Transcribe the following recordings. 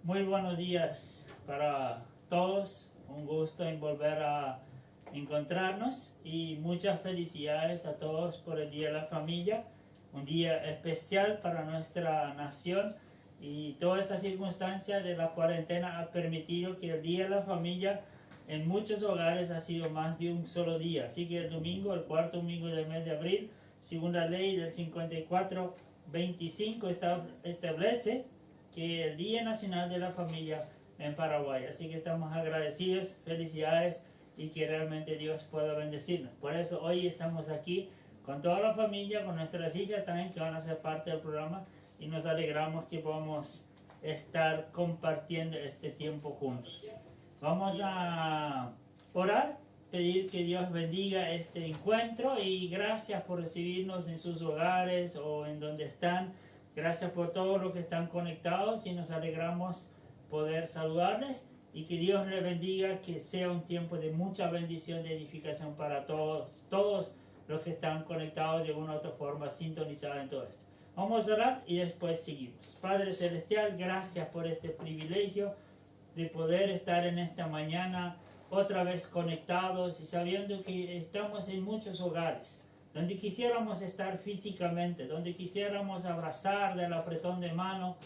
Muy buenos días para todos. Un gusto en volver a encontrarnos y muchas felicidades a todos por el Día de la Familia, un día especial para nuestra nación, y toda esta circunstancia de la cuarentena ha permitido que el Día de la Familia en muchos hogares ha sido más de un solo día. Así que el domingo, el cuarto domingo del mes de abril, según la ley del 54-25, establece que el Día Nacional de la Familia en Paraguay. Así que estamos agradecidos, felicidades, y que realmente Dios pueda bendecirnos. Por eso hoy estamos aquí con toda la familia, con nuestras hijas también que van a ser parte del programa, y nos alegramos que podamos estar compartiendo este tiempo juntos. Vamos a orar, pedir que Dios bendiga este encuentro, y gracias por recibirnos en sus hogares o en donde están. Gracias por todos los que están conectados, y nos alegramos poder saludarles, y que Dios les bendiga, que sea un tiempo de mucha bendición, de edificación para todos los que están conectados de una u otra forma, sintonizados en todo esto. Vamos a orar y después seguimos. Padre Celestial, gracias por este privilegio de poder estar en esta mañana otra vez conectados y sabiendo que estamos en muchos hogares donde quisiéramos estar físicamente, donde quisiéramos abrazar del apretón de mano,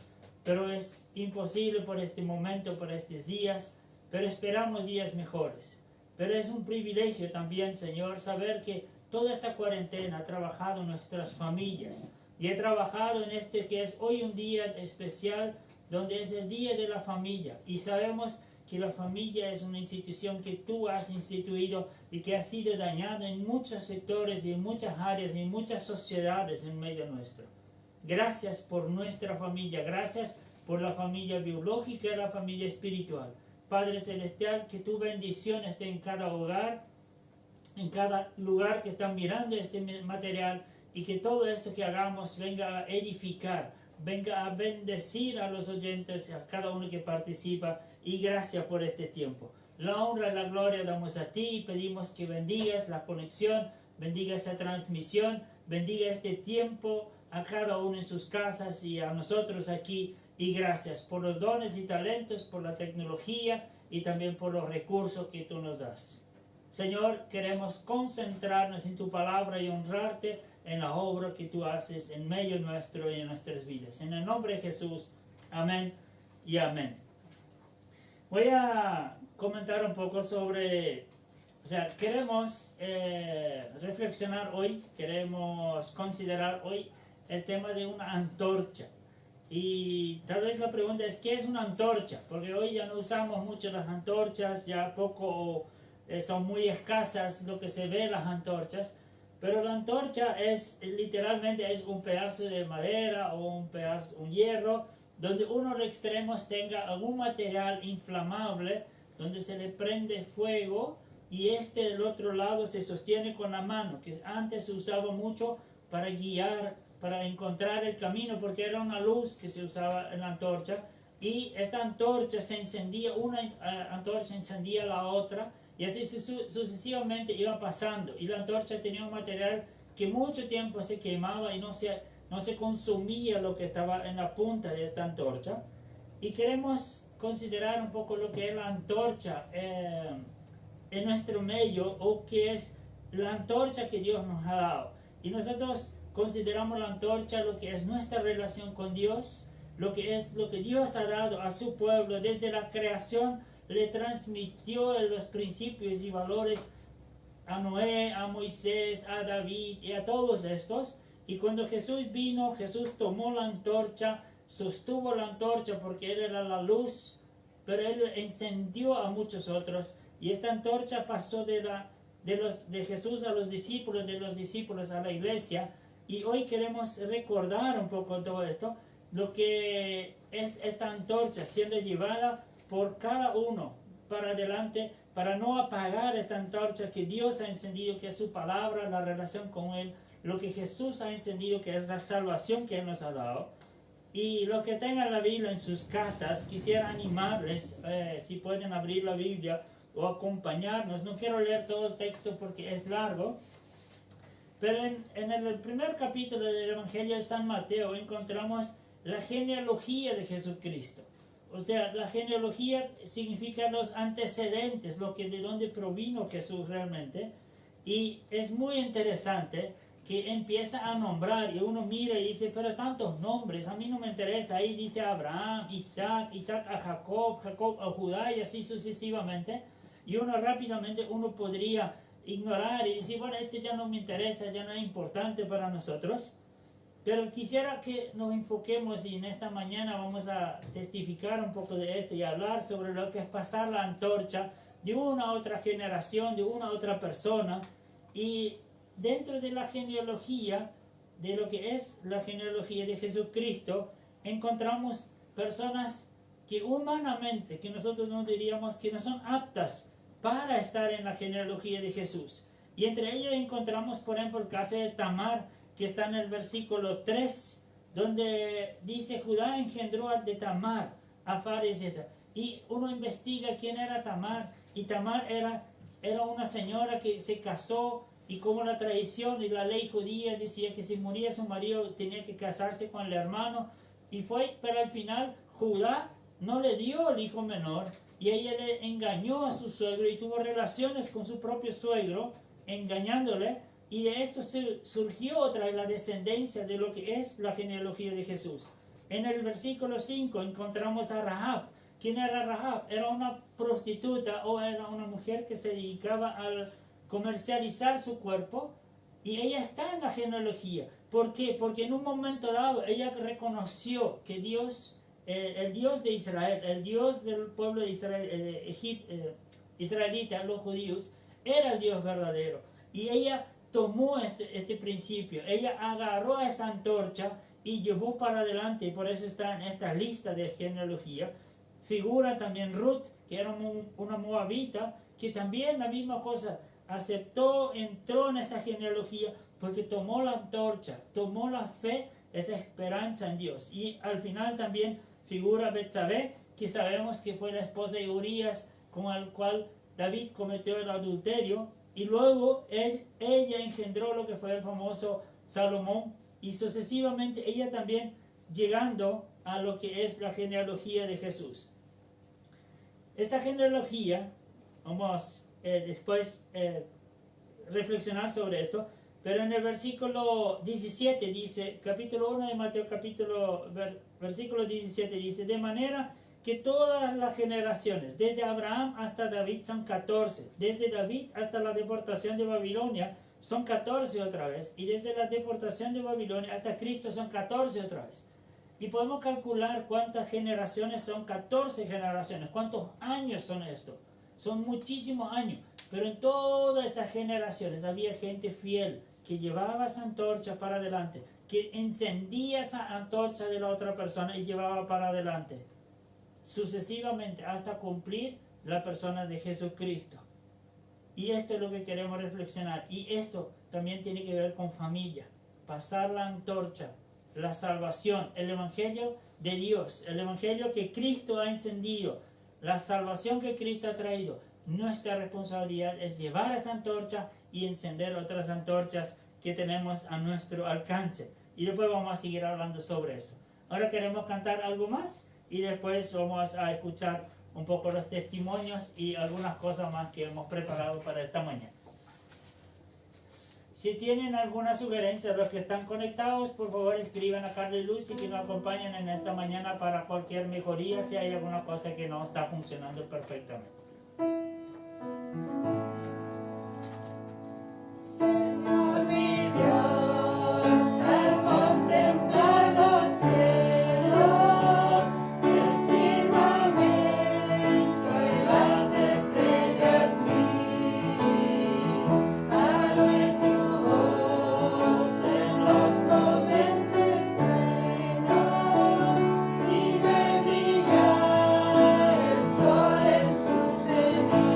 pero es imposible por este momento, por estos días, pero esperamos días mejores. Pero es un privilegio también, Señor, saber que toda esta cuarentena ha trabajado en nuestras familias, y he trabajado en este que es hoy un día especial, donde es el Día de la Familia, y sabemos que la familia es una institución que tú has instituido y que ha sido dañada en muchos sectores y en muchas áreas y en muchas sociedades en medio nuestro. Gracias por nuestra familia, gracias por la familia biológica y la familia espiritual. Padre Celestial, que tu bendición esté en cada hogar, en cada lugar que están mirando este material, y que todo esto que hagamos venga a edificar, venga a bendecir a los oyentes, a cada uno que participa, y gracias por este tiempo. La honra y la gloria damos a ti, y pedimos que bendigas la conexión, bendiga esa transmisión, bendiga este tiempo a cada uno en sus casas y a nosotros aquí, y gracias por los dones y talentos, por la tecnología y también por los recursos que tú nos das. Señor, queremos concentrarnos en tu palabra y honrarte en la obra que tú haces en medio nuestro y en nuestras vidas. En el nombre de Jesús, amén y amén. Voy a comentar un poco sobre, queremos reflexionar hoy, queremos considerar hoy el tema de una antorcha. Y tal vez la pregunta es, ¿qué es una antorcha? Porque hoy ya no usamos mucho las antorchas, ya poco, son muy escasas lo que se ve las antorchas. Pero la antorcha es literalmente es un pedazo de madera o un hierro, donde uno de los extremos tenga algún material inflamable, donde se le prende fuego, y del otro lado se sostiene con la mano, que antes se usaba mucho para guiar, para encontrar el camino, porque era una luz que se usaba en la antorcha, y esta antorcha se encendía, una antorcha encendía la otra, y así sucesivamente iba pasando, y la antorcha tenía un material que mucho tiempo se quemaba y no se consumía lo que estaba en la punta de esta antorcha. Y queremos considerar un poco lo que es la antorcha en nuestro medio, o que es la antorcha que Dios nos ha dado. Y nosotros consideramos la antorcha lo que es nuestra relación con Dios, lo que es lo que Dios ha dado a su pueblo desde la creación. Le transmitió los principios y valores a Noé, a Moisés, a David y a todos estos. Y cuando Jesús vino, Jesús tomó la antorcha, sostuvo la antorcha porque Él era la luz, pero Él encendió a muchos otros. Y esta antorcha pasó de Jesús a los discípulos, de los discípulos a la iglesia. Y hoy queremos recordar un poco todo esto, lo que es esta antorcha siendo llevada por cada uno para adelante, para no apagar esta antorcha que Dios ha encendido, que es su palabra, la relación con Él, lo que Jesús ha encendido, que es la salvación que Él nos ha dado. Y los que tengan la Biblia en sus casas, quisiera animarles, si pueden abrir la Biblia o acompañarnos. No quiero leer todo el texto porque es largo, pero en el primer capítulo del Evangelio de San Mateo encontramos la genealogía de Jesucristo. O sea, la genealogía significa los antecedentes, lo que de dónde provino Jesús realmente. Y es muy interesante que empieza a nombrar y uno mira y dice, pero tantos nombres, a mí no me interesa. Ahí dice Abraham, Isaac, Isaac a Jacob, Jacob a Judá y así sucesivamente. Y uno rápidamente podría ignorar y decir, bueno, este ya no me interesa, ya no es importante para nosotros. Pero quisiera que nos enfoquemos y en esta mañana vamos a testificar un poco de esto y hablar sobre lo que es pasar la antorcha de una a otra generación, de una a otra persona. Y dentro de la genealogía, de lo que es la genealogía de Jesucristo, encontramos personas que humanamente, que nosotros no diríamos que no son aptas para estar en la genealogía de Jesús. Y entre ellos encontramos, por ejemplo, el caso de Tamar, que está en el versículo 3, donde dice, Judá engendró de Tamar a Fares. Y uno investiga quién era Tamar, y Tamar era una señora que se casó, y como la tradición y la ley judía decía que si moría su marido tenía que casarse con el hermano, pero al final Judá no le dio el hijo menor, y ella le engañó a su suegro y tuvo relaciones con su propio suegro, engañándole. Y de esto surgió otra vez la descendencia de lo que es la genealogía de Jesús. En el versículo 5 encontramos a Rahab. ¿Quién era Rahab? Era una prostituta o era una mujer que se dedicaba a comercializar su cuerpo. Y ella está en la genealogía. ¿Por qué? Porque en un momento dado ella reconoció que Dios, el Dios de Israel, el Dios del pueblo de Israel, israelita, los judíos, era el Dios verdadero. Y ella tomó este principio, ella agarró a esa antorcha y llevó para adelante, y por eso está en esta lista de genealogía. Figura también Ruth, que era una moabita, que también la misma cosa, aceptó, entró en esa genealogía, porque tomó la antorcha, tomó la fe, esa esperanza en Dios. Y al final también figura Betsabé, que sabemos que fue la esposa de Urías, con el cual David cometió el adulterio. Y luego ella engendró lo que fue el famoso Salomón, y sucesivamente ella también llegando a lo que es la genealogía de Jesús. Esta genealogía, vamos después reflexionar sobre esto, pero en el versículo 17 dice, capítulo 1 de Mateo, versículo 17 dice, de manera que todas las generaciones, desde Abraham hasta David, son 14. Desde David hasta la deportación de Babilonia son 14 otra vez. Y desde la deportación de Babilonia hasta Cristo son 14 otra vez. Y podemos calcular cuántas generaciones son 14 generaciones. ¿Cuántos años son esto? Son muchísimos años. Pero en todas estas generaciones había gente fiel que llevaba esa antorcha para adelante, que encendía esa antorcha de la otra persona y llevaba para adelante, sucesivamente hasta cumplir la persona de Jesucristo. Y esto es lo que queremos reflexionar. Y esto también tiene que ver con familia. Pasar la antorcha, la salvación, el evangelio de Dios, el evangelio que Cristo ha encendido, la salvación que Cristo ha traído. Nuestra responsabilidad es llevar esa antorcha y encender otras antorchas que tenemos a nuestro alcance. Y después vamos a seguir hablando sobre eso. Ahora queremos cantar algo más y después vamos a escuchar un poco los testimonios y algunas cosas más que hemos preparado para esta mañana. Si tienen alguna sugerencia, los que están conectados, por favor escriban a Carla y Luz y que nos acompañen en esta mañana para cualquier mejoría si hay alguna cosa que no está funcionando perfectamente. Señor mi Dios, al contemplar los cielos, el firmamento y las estrellas vi, al oír tu voz en los potentes reinos, y ve brillar el sol en su cenit.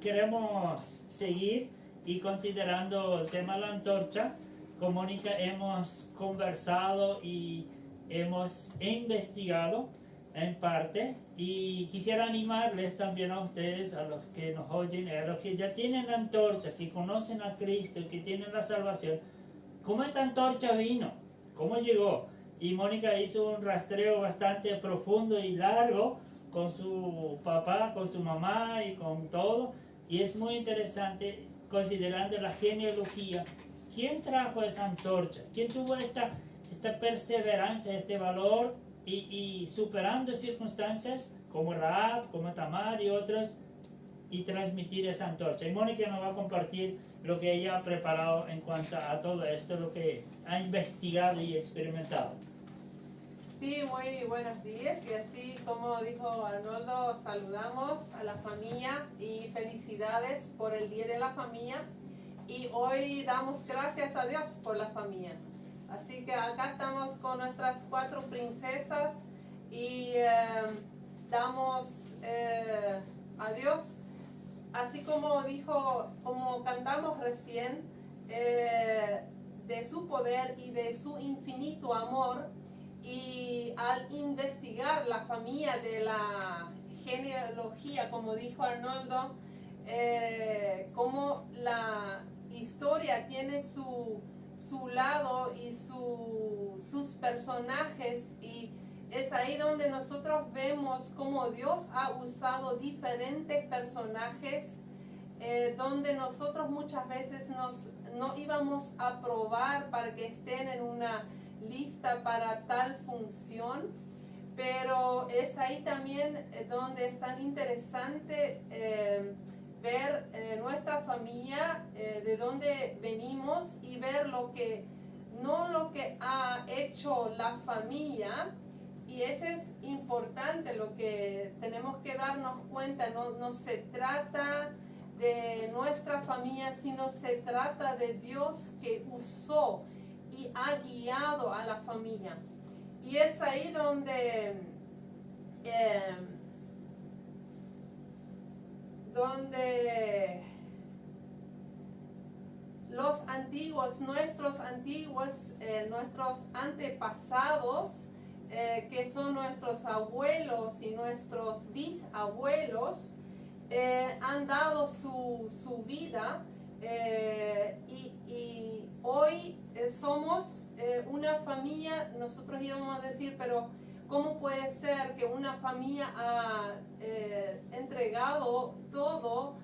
queremos seguir y considerando el tema de la antorcha. Con Mónica hemos conversado y hemos investigado en parte, y quisiera animarles también a ustedes, a los que nos oyen, a los que ya tienen la antorcha, que conocen a Cristo, que tienen la salvación, cómo esta antorcha vino, cómo llegó. Y Mónica hizo un rastreo bastante profundo y largo con su papá, con su mamá y con todo, y es muy interesante considerando la genealogía. ¿Quién trajo esa antorcha? ¿Quién tuvo esta perseverancia, este valor y superando circunstancias como Rahab, como Tamar y otros, y transmitir esa antorcha? Y Mónica nos va a compartir lo que ella ha preparado en cuanto a todo esto, lo que ha investigado y experimentado. Sí, muy buenos días, y así como dijo Arnoldo, saludamos a la familia y felicidades por el Día de la Familia, y hoy damos gracias a Dios por la familia. Así que acá estamos con nuestras 4 princesas y damos a Dios, así como dijo, como cantamos recién, de su poder y de su infinito amor. Y al investigar la familia de la genealogía, como dijo Arnoldo, cómo la historia tiene su lado y sus personajes, y es ahí donde nosotros vemos cómo Dios ha usado diferentes personajes, donde nosotros muchas veces no íbamos a probar para que estén en una lista para tal función, pero es ahí también donde es tan interesante ver nuestra familia, de dónde venimos, y ver no lo que ha hecho la familia. Y eso es importante, lo que tenemos que darnos cuenta. No se trata de nuestra familia, sino se trata de Dios que usó y ha guiado a la familia. Y es ahí donde los antiguos, nuestros antepasados, que son nuestros abuelos y nuestros bisabuelos, han dado su vida, y hoy somos una familia. Nosotros íbamos a decir, pero ¿cómo puede ser que una familia ha entregado todo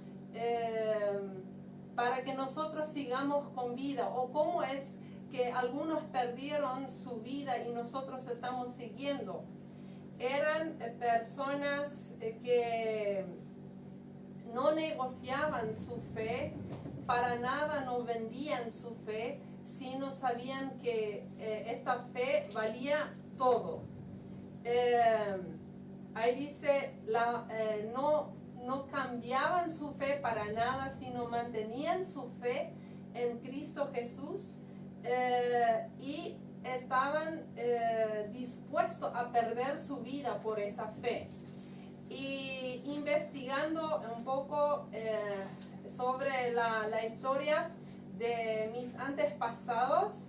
para que nosotros sigamos con vida? ¿O cómo es que algunos perdieron su vida y nosotros estamos siguiendo? Eran personas que no negociaban su fe, para nada no vendían su fe, sino sabían que esta fe valía todo. Ahí dice, no cambiaban su fe para nada, sino mantenían su fe en Cristo Jesús, y estaban dispuestos a perder su vida por esa fe. Y investigando un poco sobre la historia de mis antepasados,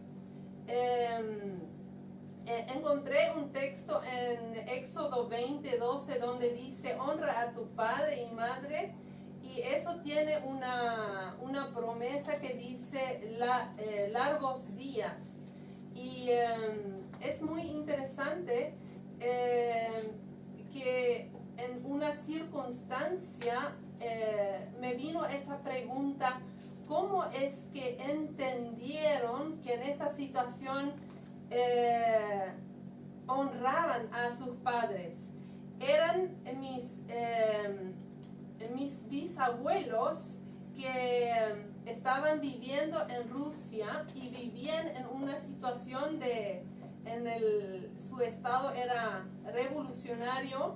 encontré un texto en Éxodo 20:12 donde dice: honra a tu padre y madre, y eso tiene una promesa que dice largos días. Y es muy interesante que en una circunstancia me vino esa pregunta: ¿cómo es que entendieron que en esa situación honraban a sus padres? Eran mis bisabuelos que estaban viviendo en Rusia y vivían en una situación su estado era revolucionario.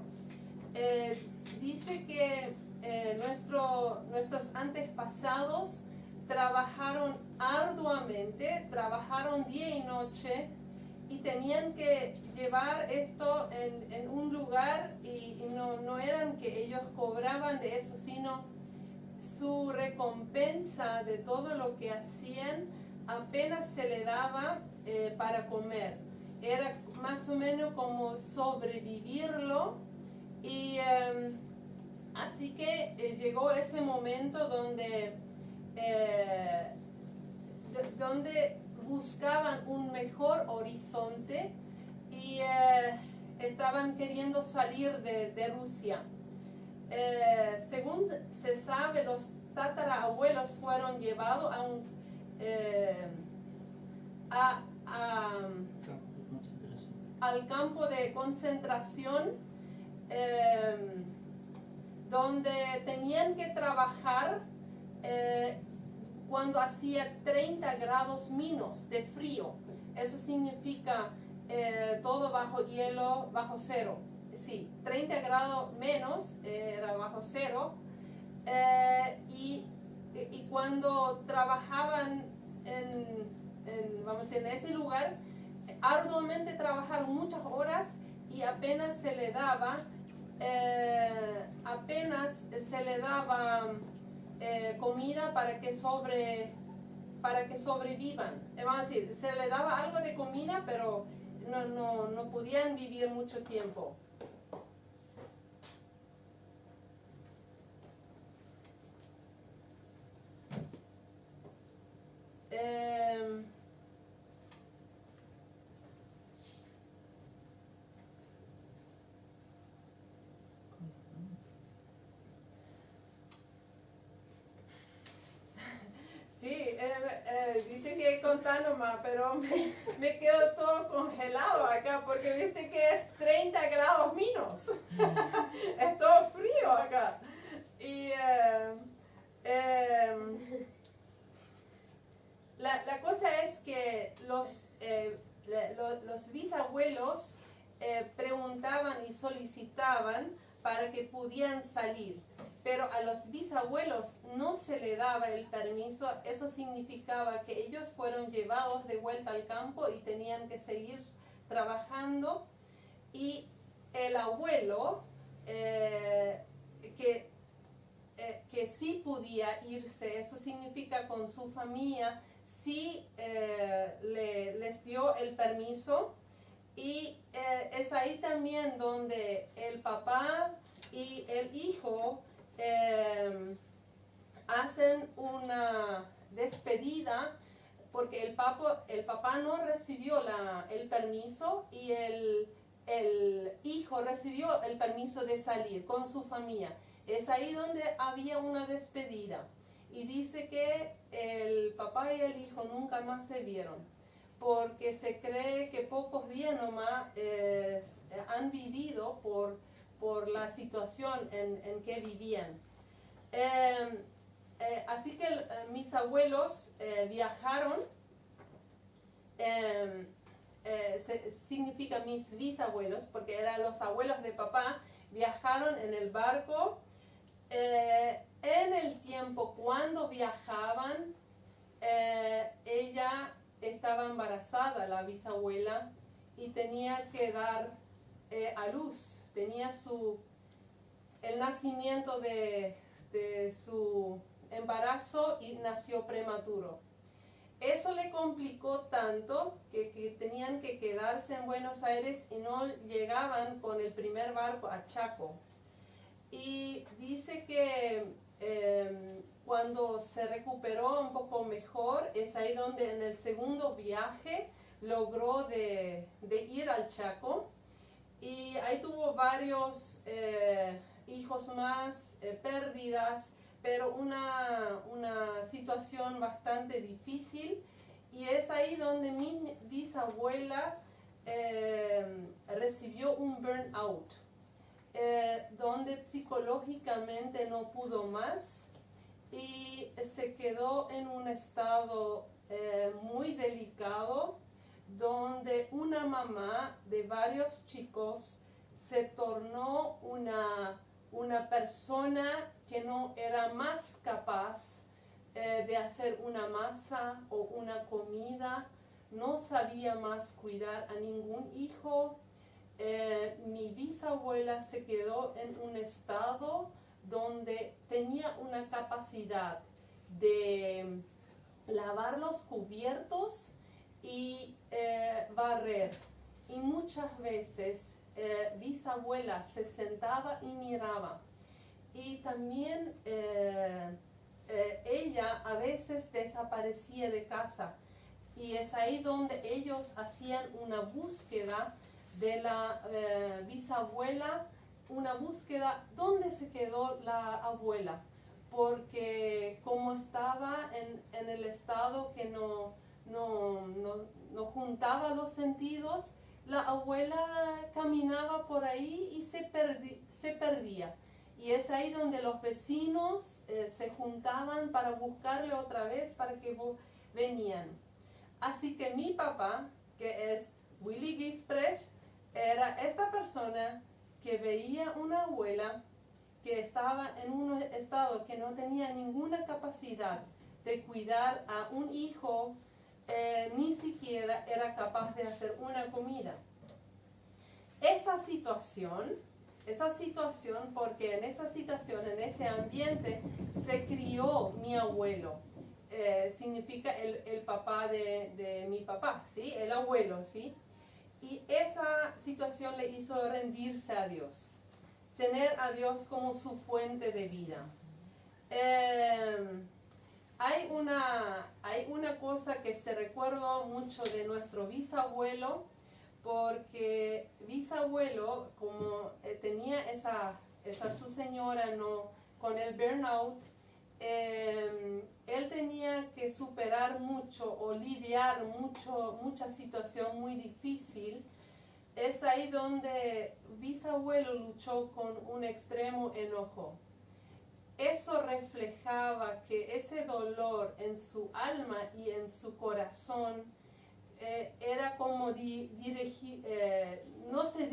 Dice que nuestros antepasados trabajaron arduamente, trabajaron día y noche, y tenían que llevar esto en un lugar, y no eran que ellos cobraban de eso, sino su recompensa de todo lo que hacían apenas se le daba para comer. Era más o menos como sobrevivirlo y así que llegó ese momento donde buscaban un mejor horizonte y estaban queriendo salir de Rusia. Según se sabe, los tatarabuelos fueron llevados a un al campo de concentración donde tenían que trabajar cuando hacía 30 grados menos de frío. Eso significa todo bajo hielo, bajo cero. Sí, 30 grados menos era bajo cero. Y cuando trabajaban vamos a decir, en ese lugar, arduamente trabajaron muchas horas y apenas se le daba comida para que sobrevivan. Vamos a decir, se le daba algo de comida, pero no podían vivir mucho tiempo. Sí, dice que contar nomás, pero me quedo todo congelado acá porque viste que es 30 grados menos. Es todo frío acá. Y la cosa es que los bisabuelos preguntaban y solicitaban para que pudieran salir. Pero a los bisabuelos no se le daba el permiso. Eso significaba que ellos fueron llevados de vuelta al campo y tenían que seguir trabajando. Y el abuelo, que sí podía irse, eso significa con su familia, sí les dio el permiso. Y es ahí también donde el papá y el hijo hacen una despedida porque el papá no recibió el permiso y el hijo recibió el permiso de salir con su familia. Es ahí donde había una despedida y dice que el papá y el hijo nunca más se vieron porque se cree que pocos días nomás han vivido por la situación en que vivían. Así que mis abuelos viajaron, significa mis bisabuelos, porque eran los abuelos de papá, viajaron en el barco. En el tiempo cuando viajaban, ella estaba embarazada, la bisabuela, y tenía que dar a luz. Tenía el nacimiento de su embarazo y nació prematuro. Eso le complicó tanto que tenían que quedarse en Buenos Aires y no llegaban con el primer barco a Chaco. Y dice que cuando se recuperó un poco mejor, es ahí donde en el segundo viaje logró de ir al Chaco. Y ahí tuvo varios hijos más, pérdidas, pero una situación bastante difícil. Y es ahí donde mi bisabuela recibió un burnout, donde psicológicamente no pudo más y se quedó en un estado muy delicado, donde una mamá de varios chicos se tornó una persona que no era más capaz de hacer una masa o una comida, no sabía más cuidar a ningún hijo. Mi bisabuela se quedó en un estado donde tenía una capacidad de lavar los cubiertos y barrer. Y muchas veces bisabuela se sentaba y miraba. Y también ella a veces desaparecía de casa. Y es ahí donde ellos hacían una búsqueda de la bisabuela, una búsqueda dónde se quedó la abuela. Porque como estaba en el estado que no juntaba los sentidos, la abuela caminaba por ahí y se perdía. Y es ahí donde los vecinos se juntaban para buscarle otra vez para que venían. Así que mi papá, que es Willy Gisprecht, era esta persona que veía una abuela que estaba en un estado que no tenía ninguna capacidad de cuidar a un hijo, ni siquiera era capaz de hacer una comida. Esa situación, porque en esa situación, en ese ambiente, se crió mi abuelo. Significa el papá de mi papá, ¿sí? El abuelo, ¿sí? Y esa situación le hizo rendirse a Dios, tener a Dios como su fuente de vida. Hay una cosa que se recuerda mucho de nuestro bisabuelo, porque bisabuelo, como tenía esa su señora con el burnout, él tenía que superar mucho o lidiar mucha situación muy difícil. Es ahí donde bisabuelo luchó con un extremo enojo. Eso reflejaba que ese dolor en su alma y en su corazón era como no se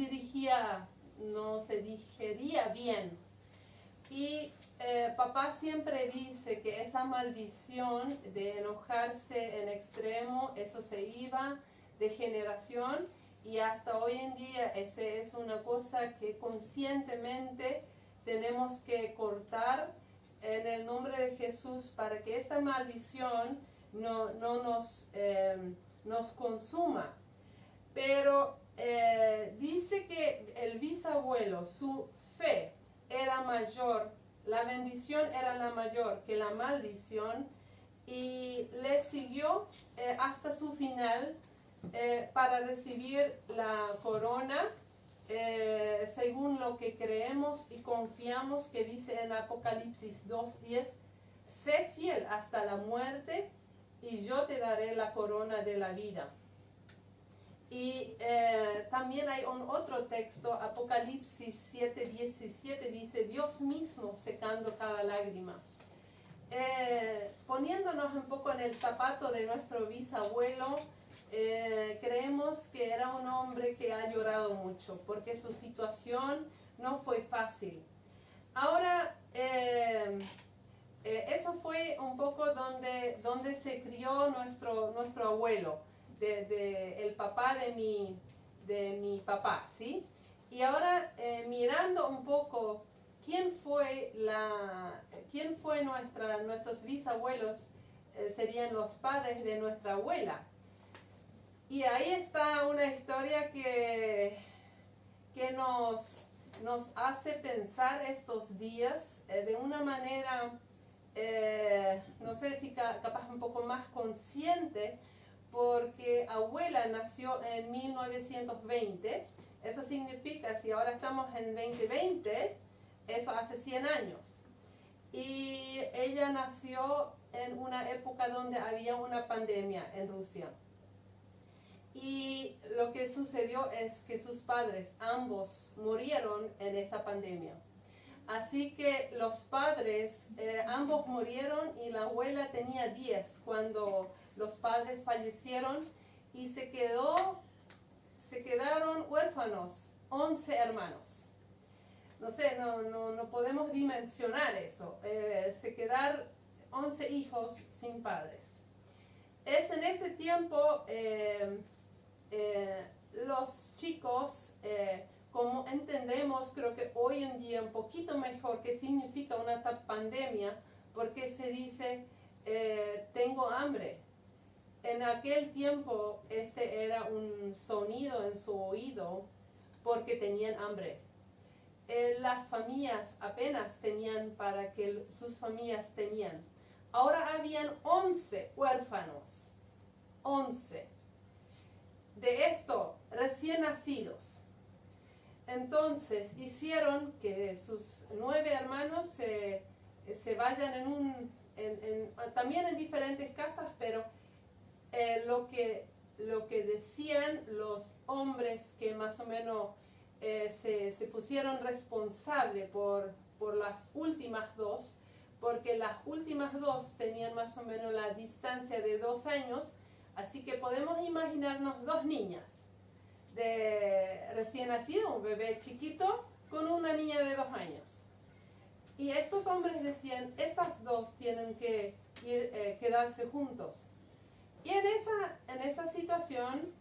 digería bien. Y papá siempre dice que esa maldición de enojarse en extremo, eso se iba de generación y hasta hoy en día esa es una cosa que conscientemente tenemos que cortar en el nombre de Jesús para que esta maldición no nos consuma. Pero dice que el bisabuelo, su fe era mayor, la bendición era la mayor que la maldición, y le siguió hasta su final para recibir la corona, según lo que creemos y confiamos que dice en Apocalipsis 2:10, sé fiel hasta la muerte y yo te daré la corona de la vida. Y también hay otro texto, Apocalipsis 7:17, dice Dios mismo secando cada lágrima. Poniéndonos un poco en el zapato de nuestro bisabuelo, creemos que era un hombre que ha llorado mucho porque su situación no fue fácil. Ahora, eso fue un poco donde se crió nuestro abuelo, el papá de mi papá, ¿sí? Y ahora, mirando un poco quién fue nuestros bisabuelos, serían los padres de nuestra abuela. Y ahí está una historia que nos hace pensar estos días de una manera, no sé si capaz un poco más consciente, porque abuela nació en 1920, eso significa, si ahora estamos en 2020, eso hace 100 años. Y ella nació en una época donde había una pandemia en Rusia. Y lo que sucedió es que sus padres, ambos, murieron en esa pandemia. Así que los padres, ambos murieron y la abuela tenía 10 cuando los padres fallecieron y se quedaron huérfanos, 11 hermanos. No sé, no podemos dimensionar eso, se quedaron 11 hijos sin padres. Es en ese tiempo los chicos como entendemos, creo que hoy en día un poquito mejor qué significa una pandemia, porque se dice, tengo hambre. En aquel tiempo este era un sonido en su oído porque tenían hambre. Las familias apenas tenían para que sus familias tenían. Ahora habían 11 huérfanos. 11. De esto, recién nacidos. Entonces hicieron que sus 9 hermanos se vayan también en diferentes casas, pero lo que decían los hombres que más o menos se pusieron responsables por las últimas dos, porque las últimas dos tenían más o menos la distancia de 2 años, así que podemos imaginarnos 2 niñas de recién nacido, un bebé chiquito con una niña de 2 años. Y estos hombres decían, estas dos tienen que quedarse juntos. Y en esa situación,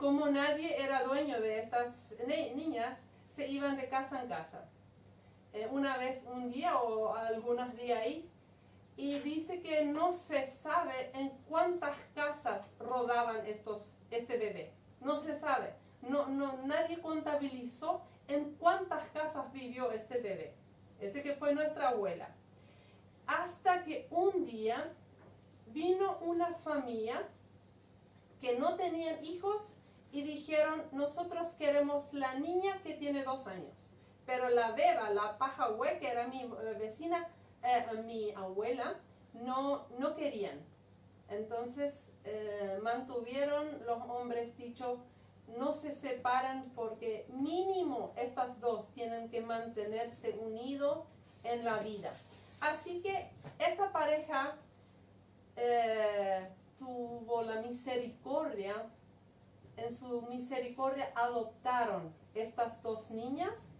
como nadie era dueño de estas niñas, se iban de casa en casa. Una vez un día o algunos días ahí. Y dice que no se sabe en cuántas casas rodaban este bebé. No se sabe. Nadie contabilizó en cuántas casas vivió este bebé. Ese que fue nuestra abuela. Hasta que un día vino una familia que no tenían hijos y dijeron, nosotros queremos la niña que tiene 2 años. Pero la beba, la pajahue, que era mi vecina, mi abuela, no querían. Entonces mantuvieron los hombres dicho, no se separan porque mínimo estas dos tienen que mantenerse unidos en la vida. Así que esta pareja tuvo la misericordia, en su misericordia adoptaron estas 2 niñas,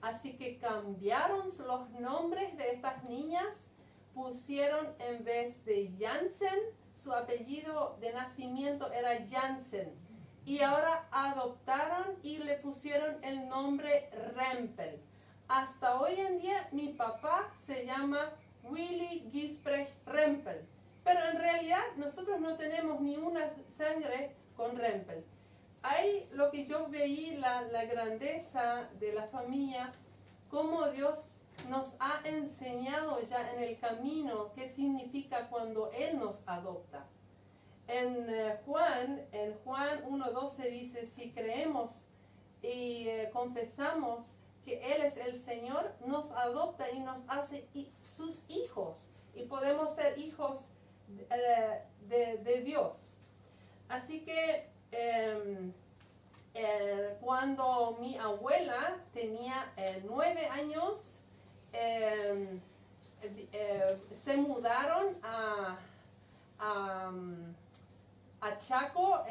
así que cambiaron los nombres de estas niñas, pusieron en vez de Jansen, su apellido de nacimiento era Jansen, y ahora adoptaron y le pusieron el nombre Rempel. Hasta hoy en día mi papá se llama Willy Gisprecht Rempel, pero en realidad nosotros no tenemos ni una sangre con Rempel. Ahí lo que yo veí, la grandeza de la familia, cómo Dios nos ha enseñado ya en el camino qué significa cuando Él nos adopta. En Juan 1:12 dice, si creemos y confesamos que Él es el Señor, nos adopta y nos hace sus hijos. Y podemos ser hijos de Dios. Así que cuando mi abuela tenía 9 años, se mudaron a Chaco.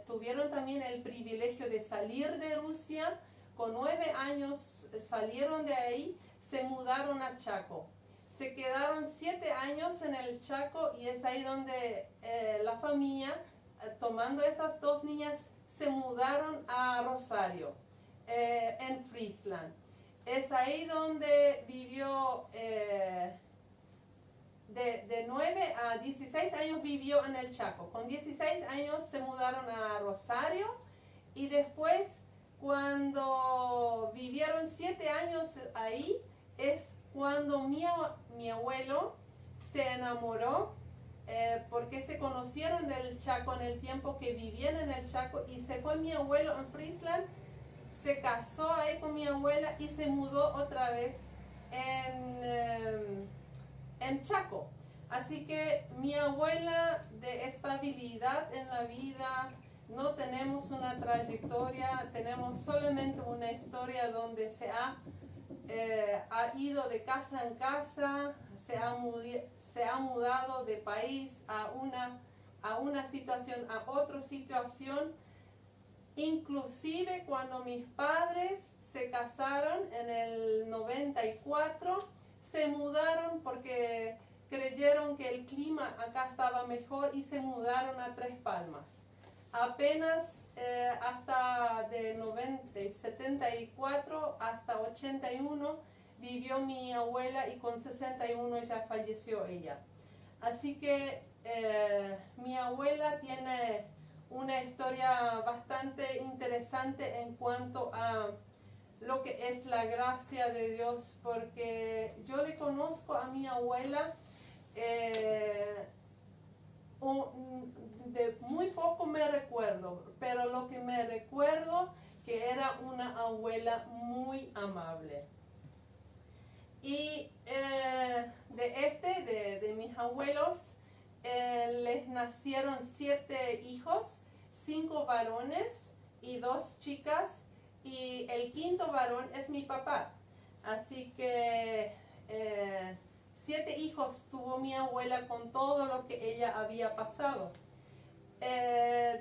Tuvieron también el privilegio de salir de Rusia. Con 9 años salieron de ahí, se mudaron a Chaco. Se quedaron 7 años en el Chaco y es ahí donde la familia, tomando esas 2 niñas, se mudaron a Rosario, en Friesland. Es ahí donde vivió, de 9 a 16 años vivió en el Chaco. Con 16 años se mudaron a Rosario y después, cuando vivieron 7 años ahí, es cuando mi abuelo se enamoró, porque se conocieron del Chaco en el tiempo que vivían en el Chaco, y se fue mi abuelo en Friesland, se casó ahí con mi abuela y se mudó otra vez en Chaco. Así que mi abuela, de estabilidad en la vida, no tenemos una trayectoria, tenemos solamente una historia donde se ha ido de casa en casa, se ha mudado de país a una situación, a otra situación. Inclusive cuando mis padres se casaron en el 94, se mudaron porque creyeron que el clima acá estaba mejor y se mudaron a Tres Palmas. apenas hasta de 74 hasta 81 vivió mi abuela y con 61 ya falleció ella. Así que mi abuela tiene una historia bastante interesante en cuanto a lo que es la gracia de Dios, porque yo le conozco a mi abuela, de muy poco me recuerdo, pero lo que me recuerdo que era una abuela muy amable. Y de mis abuelos, les nacieron 7 hijos, 5 varones y 2 chicas, y el 5.º varón es mi papá. Así que 7 hijos tuvo mi abuela con todo lo que ella había pasado.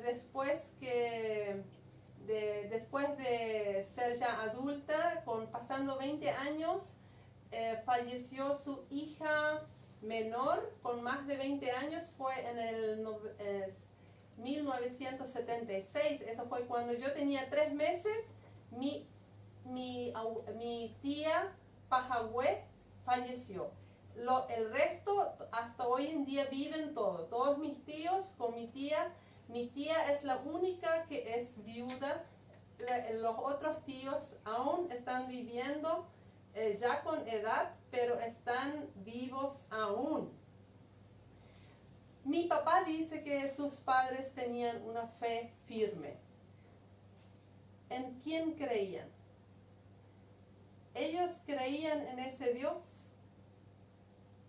Después de ser ya adulta, pasando 20 años, falleció su hija menor con más de 20 años, fue en el 1976, eso fue cuando yo tenía 3 meses, mi tía Pajagüe falleció. El resto hasta hoy en día viven todos mis tíos con mi tía. Mi tía es la única que es viuda, los otros tíos aún están viviendo, ya con edad, pero están vivos aún. Mi papá dice que sus padres tenían una fe firme. ¿En quién creían? Ellos creían en ese Dios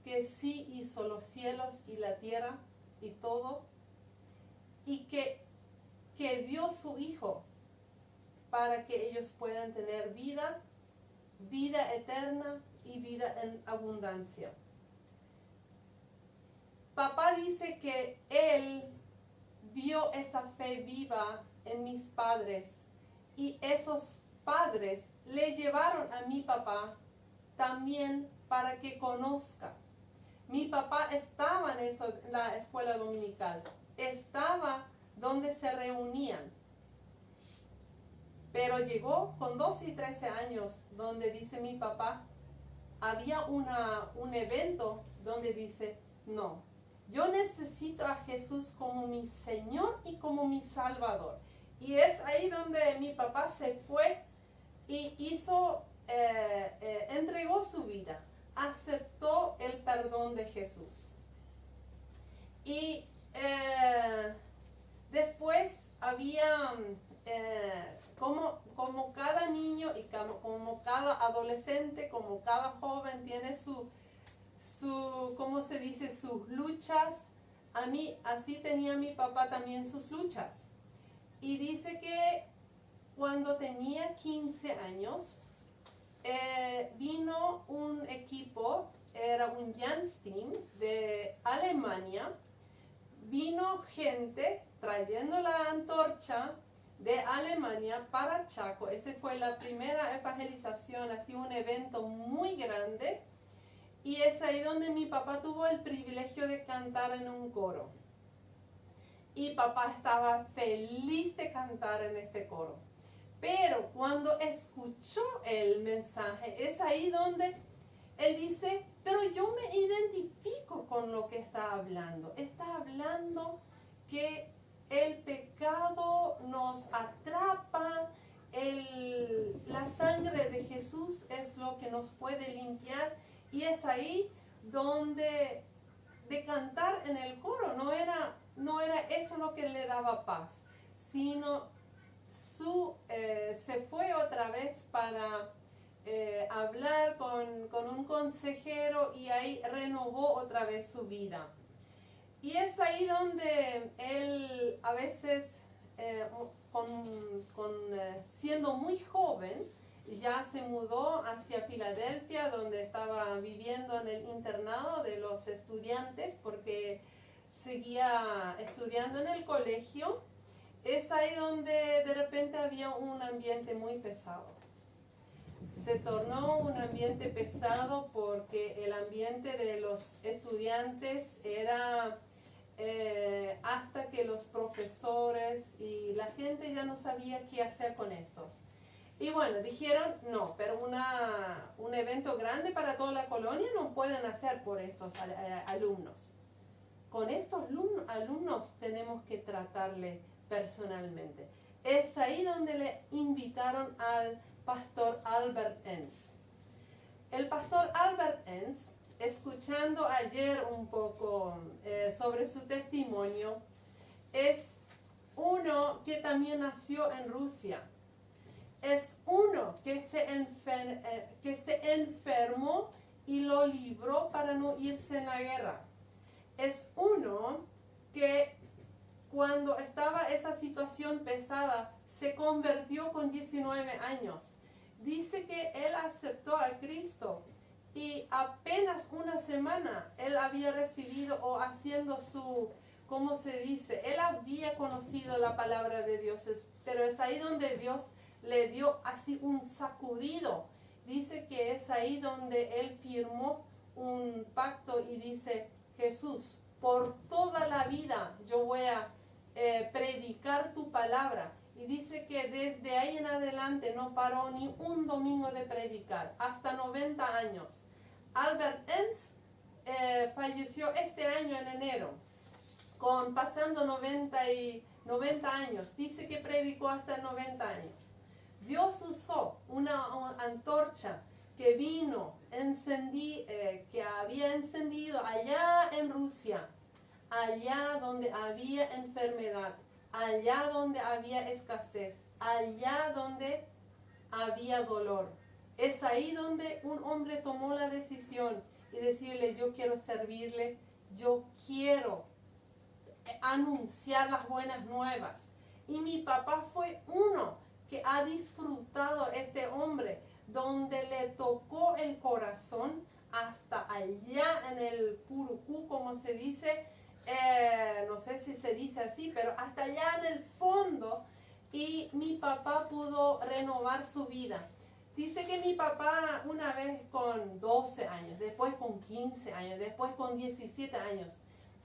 que sí hizo los cielos y la tierra y todo, y que dio su Hijo para que ellos puedan tener vida eterna y vida en abundancia. Papá dice que él vio esa fe viva en mis padres, y esos padres le llevaron a mi papá también para que conozca. Mi papá estaba en la escuela dominical, estaba donde se reunían. Pero llegó con 12 y 13 años, donde dice mi papá, había un evento donde dice, no, yo necesito a Jesús como mi Señor y como mi Salvador. Y es ahí donde mi papá se fue y entregó su vida, aceptó el perdón de Jesús. Y después había... como cada niño y como cada adolescente, como cada joven tiene ¿cómo se dice? Sus luchas. Así tenía mi papá también sus luchas. Y dice que cuando tenía 15 años, vino un equipo, era un Jans-Team de Alemania, vino gente trayendo la antorcha de Alemania para Chaco. Esa fue la primera evangelización, así un evento muy grande, y es ahí donde mi papá tuvo el privilegio de cantar en un coro. Y papá estaba feliz de cantar en este coro. Pero cuando escuchó el mensaje, es ahí donde él dice, pero yo me identifico con lo que está hablando. Está hablando que el pecado nos atrapa, la sangre de Jesús es lo que nos puede limpiar, y es ahí donde de cantar en el coro no era eso lo que le daba paz, sino se fue otra vez para hablar con un consejero, y ahí renovó otra vez su vida. Y es ahí donde él a veces, siendo muy joven, ya se mudó hacia Filadelfia, donde estaba viviendo en el internado de los estudiantes, porque seguía estudiando en el colegio. Es ahí donde de repente había un ambiente muy pesado. Se tornó un ambiente pesado porque el ambiente de los estudiantes era hasta que los profesores y la gente ya no sabía qué hacer con estos. Y bueno, dijeron, no, pero un evento grande para toda la colonia no pueden hacer por estos alumnos. Con estos alumnos tenemos que tratarle personalmente. Es ahí donde le invitaron al pastor Albert Enns. El pastor Albert Enns, escuchando ayer un poco sobre su testimonio, es uno que también nació en Rusia. Es uno que se enfermó y lo libró para no irse en la guerra. Es uno que cuando estaba esa situación pesada se convirtió con 19 años. Dice que él aceptó a Cristo y apenas una semana él había recibido o haciendo su, ¿cómo se dice? Él había conocido la palabra de Dios, pero es ahí donde Dios le dio así un sacudido. Dice que es ahí donde él firmó un pacto y dice, Jesús, por toda la vida yo voy a predicar tu palabra. Y dice que desde ahí en adelante no paró ni un domingo de predicar, hasta 90 años. Albert Enns falleció este año en enero, pasando 90 años. Dice que predicó hasta 90 años. Dios usó una antorcha que vino, que había encendido allá en Rusia, allá donde había enfermedad, allá donde había escasez, allá donde había dolor. Es ahí donde un hombre tomó la decisión y decirle, yo quiero servirle, yo quiero anunciar las buenas nuevas. Y mi papá fue uno que ha disfrutado este hombre, donde le tocó el corazón hasta allá en el Purucú, como se dice, no sé si se dice así, pero hasta allá en el fondo, y mi papá pudo renovar su vida. Dice que mi papá una vez con 12 años, después con 15 años, después con 17 años,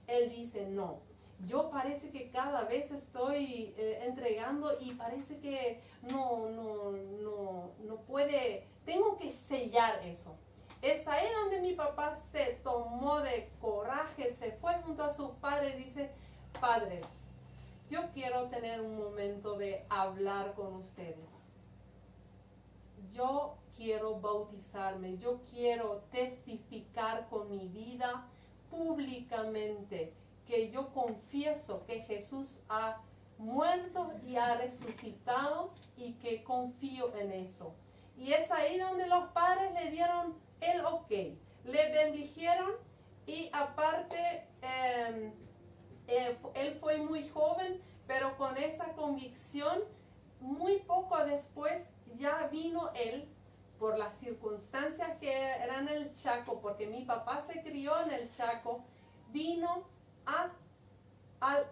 él dice, no, yo parece que cada vez estoy entregando y parece que no puede, tengo que sellar eso. Es ahí donde mi papá se tomó de coraje, se fue junto a sus padres y dice, padres, yo quiero tener un momento de hablar con ustedes. Yo quiero bautizarme, yo quiero testificar con mi vida públicamente que yo confieso que Jesús ha muerto y ha resucitado y que confío en eso. Y es ahí donde los padres le dieron el ok, le bendijeron y aparte él fue muy joven, pero con esa convicción, muy poco después ya vino él por las circunstancias que eran en el Chaco, porque mi papá se crió en el Chaco, vino al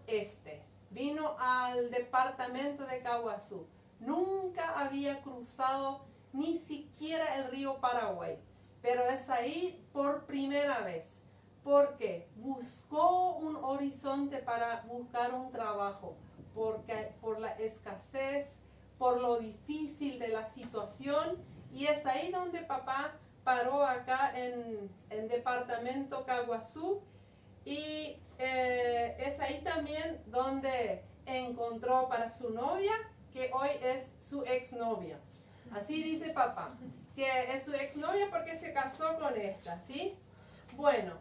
este, vino al departamento de Caguazú. Nunca había cruzado ni siquiera el río Paraguay, pero es ahí por primera vez, porque buscó un horizonte para buscar un trabajo, porque por la escasez, por lo difícil de la situación, y es ahí donde papá paró acá en el departamento Caguazú, y es ahí también donde encontró para su novia, que hoy es su exnovia. Así dice papá, que es su exnovia porque se casó con esta, ¿sí? Bueno,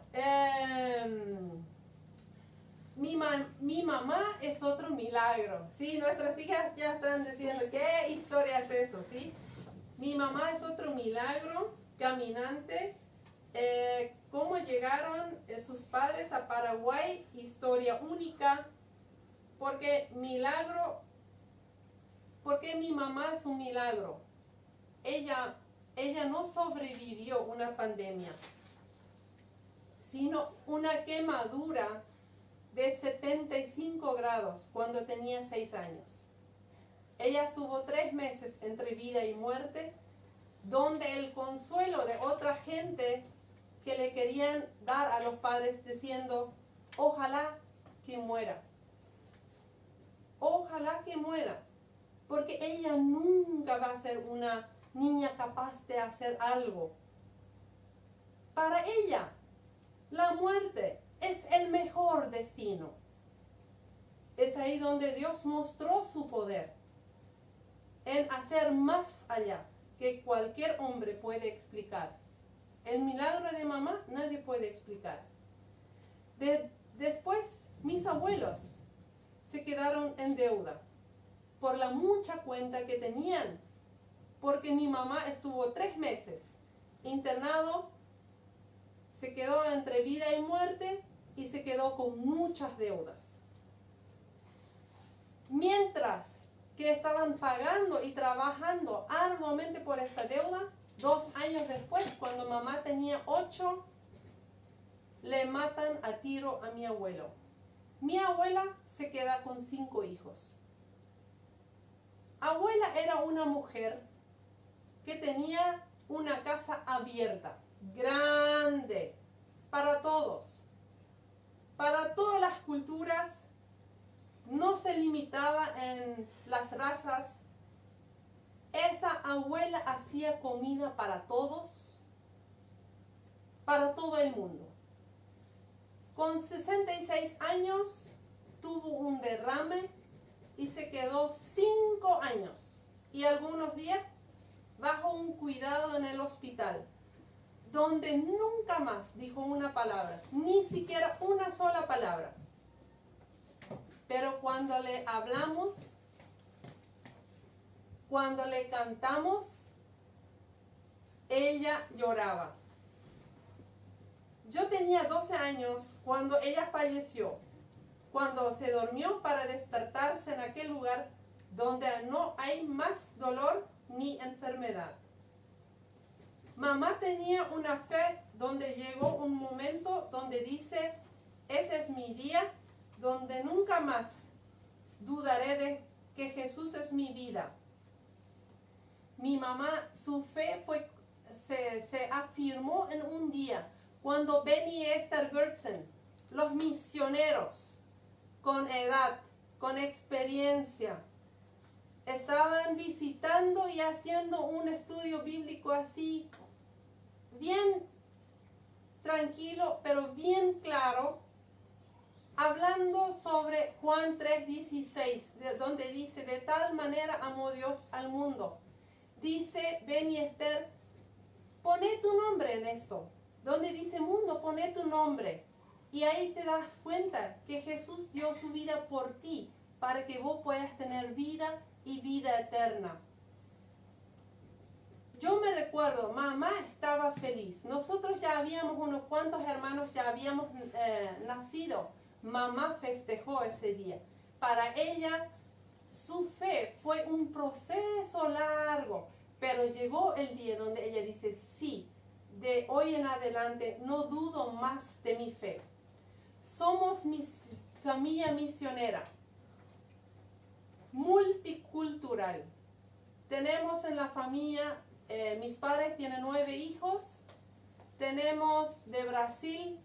mi mamá es otro milagro, ¿sí? Nuestras hijas ya están diciendo, ¿qué historia es eso, sí? Mi mamá es otro milagro caminante. ¿Cómo llegaron sus padres a Paraguay? Historia única. Porque mi mamá es un milagro. Ella no sobrevivió una pandemia, sino una quemadura de 75 grados cuando tenía 6 años. Ella estuvo 3 meses entre vida y muerte, donde el consuelo de otra gente que le querían dar a los padres diciendo, ojalá que muera. ojalá que muera, porque ella nunca va a ser una niña capaz de hacer algo. Para ella, la muerte es el mejor destino. Es ahí donde Dios mostró su poder en hacer más allá que cualquier hombre puede explicar. El milagro de mamá nadie puede explicar. Después, mis abuelos se quedaron en deuda por la mucha cuenta que tenían, porque mi mamá estuvo 3 meses internado, se quedó entre vida y muerte y se quedó con muchas deudas. Mientras que estaban pagando y trabajando arduamente por esta deuda, 2 años después, cuando mamá tenía 8, le matan a tiro a mi abuelo. Mi abuela se queda con 5 hijos. Abuela era una mujer que tenía una casa abierta, grande, para todos, para todas las culturas. No se limitaba en las razas. Esa abuela hacía comida para todos, para todo el mundo. Con 66 años tuvo un derrame y se quedó 5 años y algunos días bajo un cuidado en el hospital, donde nunca más dijo una palabra, ni siquiera una sola palabra. Pero cuando le hablamos, cuando le cantamos, ella lloraba. Yo tenía 12 años cuando ella falleció, cuando se durmió para despertarse en aquel lugar donde no hay más dolor ni enfermedad. Mamá tenía una fe donde llegó un momento donde dice, ese es mi día, donde nunca más dudaré de que Jesús es mi vida. Mi mamá, su fe se afirmó en un día cuando Benny y Esther Gertsen, los misioneros con edad, con experiencia, estaban visitando y haciendo un estudio bíblico así, bien tranquilo, pero bien claro, hablando sobre Juan 3:16, donde dice, de tal manera amó Dios al mundo. Dice Benny Esther, poné tu nombre en esto. Donde dice mundo, poné tu nombre. Y ahí te das cuenta que Jesús dio su vida por ti, para que vos puedas tener vida y vida eterna. Yo me recuerdo, mamá estaba feliz. Nosotros ya habíamos, unos cuantos hermanos ya habíamos nacido. Mamá festejó ese día. Para ella, su fe fue un proceso largo, pero llegó el día donde ella dice, sí, de hoy en adelante no dudo más de mi fe. Somos familia misionera, multicultural. Tenemos en la familia, mis padres tienen 9 hijos, tenemos de Brasil.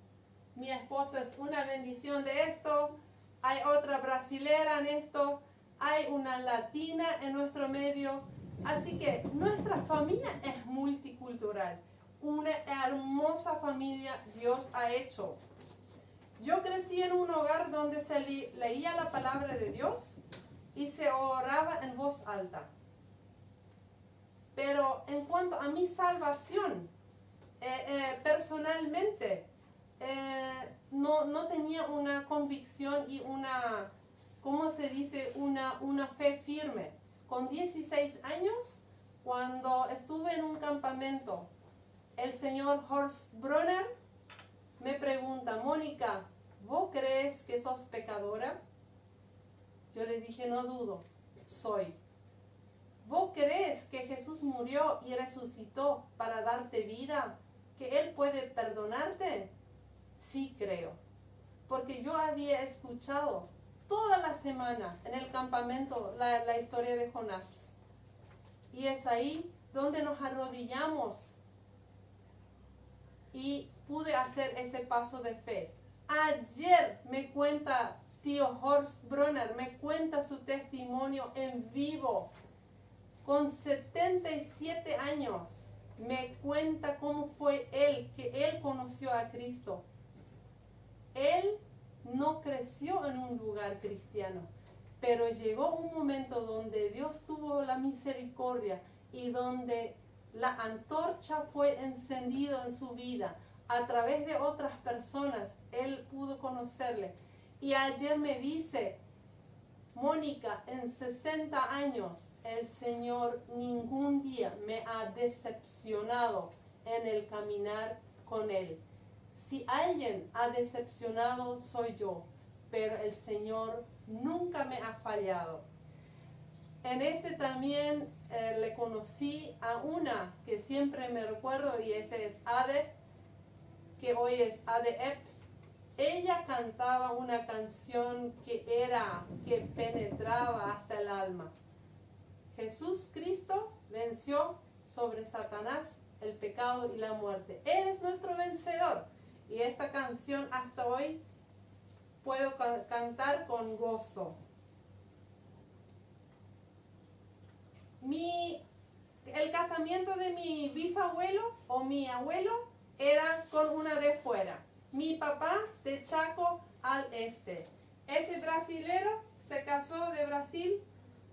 Mi esposo es una bendición de esto. Hay otra brasilera en esto. Hay una latina en nuestro medio. Así que nuestra familia es multicultural. Una hermosa familia Dios ha hecho. Yo crecí en un hogar donde se leía la palabra de Dios y se oraba en voz alta. Pero en cuanto a mi salvación, personalmente, no tenía una convicción y una, ¿cómo se dice? Una fe firme. Con 16 años, cuando estuve en un campamento, el señor Horst Brunner me pregunta, Mónica, ¿vos crees que sos pecadora? Yo le dije, no dudo, soy. ¿Vos crees que Jesús murió y resucitó para darte vida? ¿Que Él puede perdonarte? Sí creo, porque yo había escuchado toda la semana en el campamento la historia de Jonás. Y es ahí donde nos arrodillamos y pude hacer ese paso de fe. Ayer me cuenta tío Horst Brunner me cuenta su testimonio en vivo. Con 77 años me cuenta cómo fue que él conoció a Cristo. Él no creció en un lugar cristiano, pero llegó un momento donde Dios tuvo la misericordia y donde la antorcha fue encendida en su vida. A través de otras personas, él pudo conocerle. Y ayer me dice, Mónica, en 60 años, el Señor ningún día me ha decepcionado en el caminar con Él. Si alguien ha decepcionado, soy yo, pero el Señor nunca me ha fallado. En ese también le conocí a una que siempre me recuerdo, y ese es Ade, que hoy es Ade Epp. Ella cantaba una canción que penetraba hasta el alma. Jesús Cristo venció sobre Satanás, el pecado y la muerte. Él es nuestro vencedor. Y esta canción hasta hoy puedo cantar con gozo. El casamiento de mi bisabuelo o mi abuelo era con una de fuera. Mi papá de Chaco al este. Ese brasilero se casó de Brasil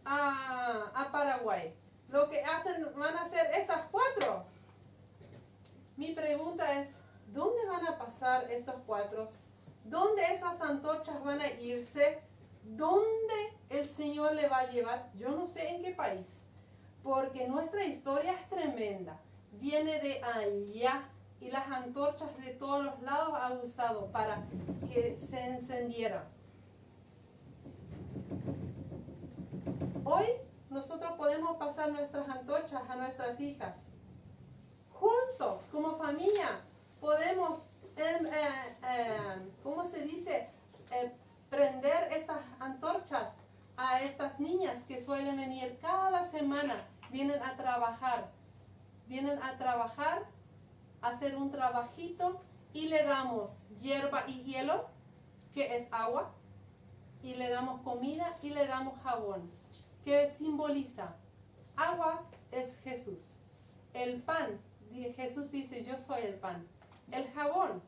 a Paraguay. Lo que van a hacer estas cuatro. Mi pregunta es, ¿dónde van a pasar estos cuatro? ¿Dónde esas antorchas van a irse? ¿Dónde el Señor le va a llevar? Yo no sé en qué país. Porque nuestra historia es tremenda. Viene de allá. Y las antorchas de todos los lados ha usado para que se encendieran. Hoy nosotros podemos pasar nuestras antorchas a nuestras hijas. Juntos, como familia, podemos, ¿cómo se dice? Prender estas antorchas a estas niñas que suelen venir cada semana. Vienen a trabajar. Hacer un trabajito y le damos hierba y hielo, que es agua, y le damos comida y le damos jabón, que simboliza. Agua es Jesús. El pan, Jesús dice, yo soy el pan. El jabón,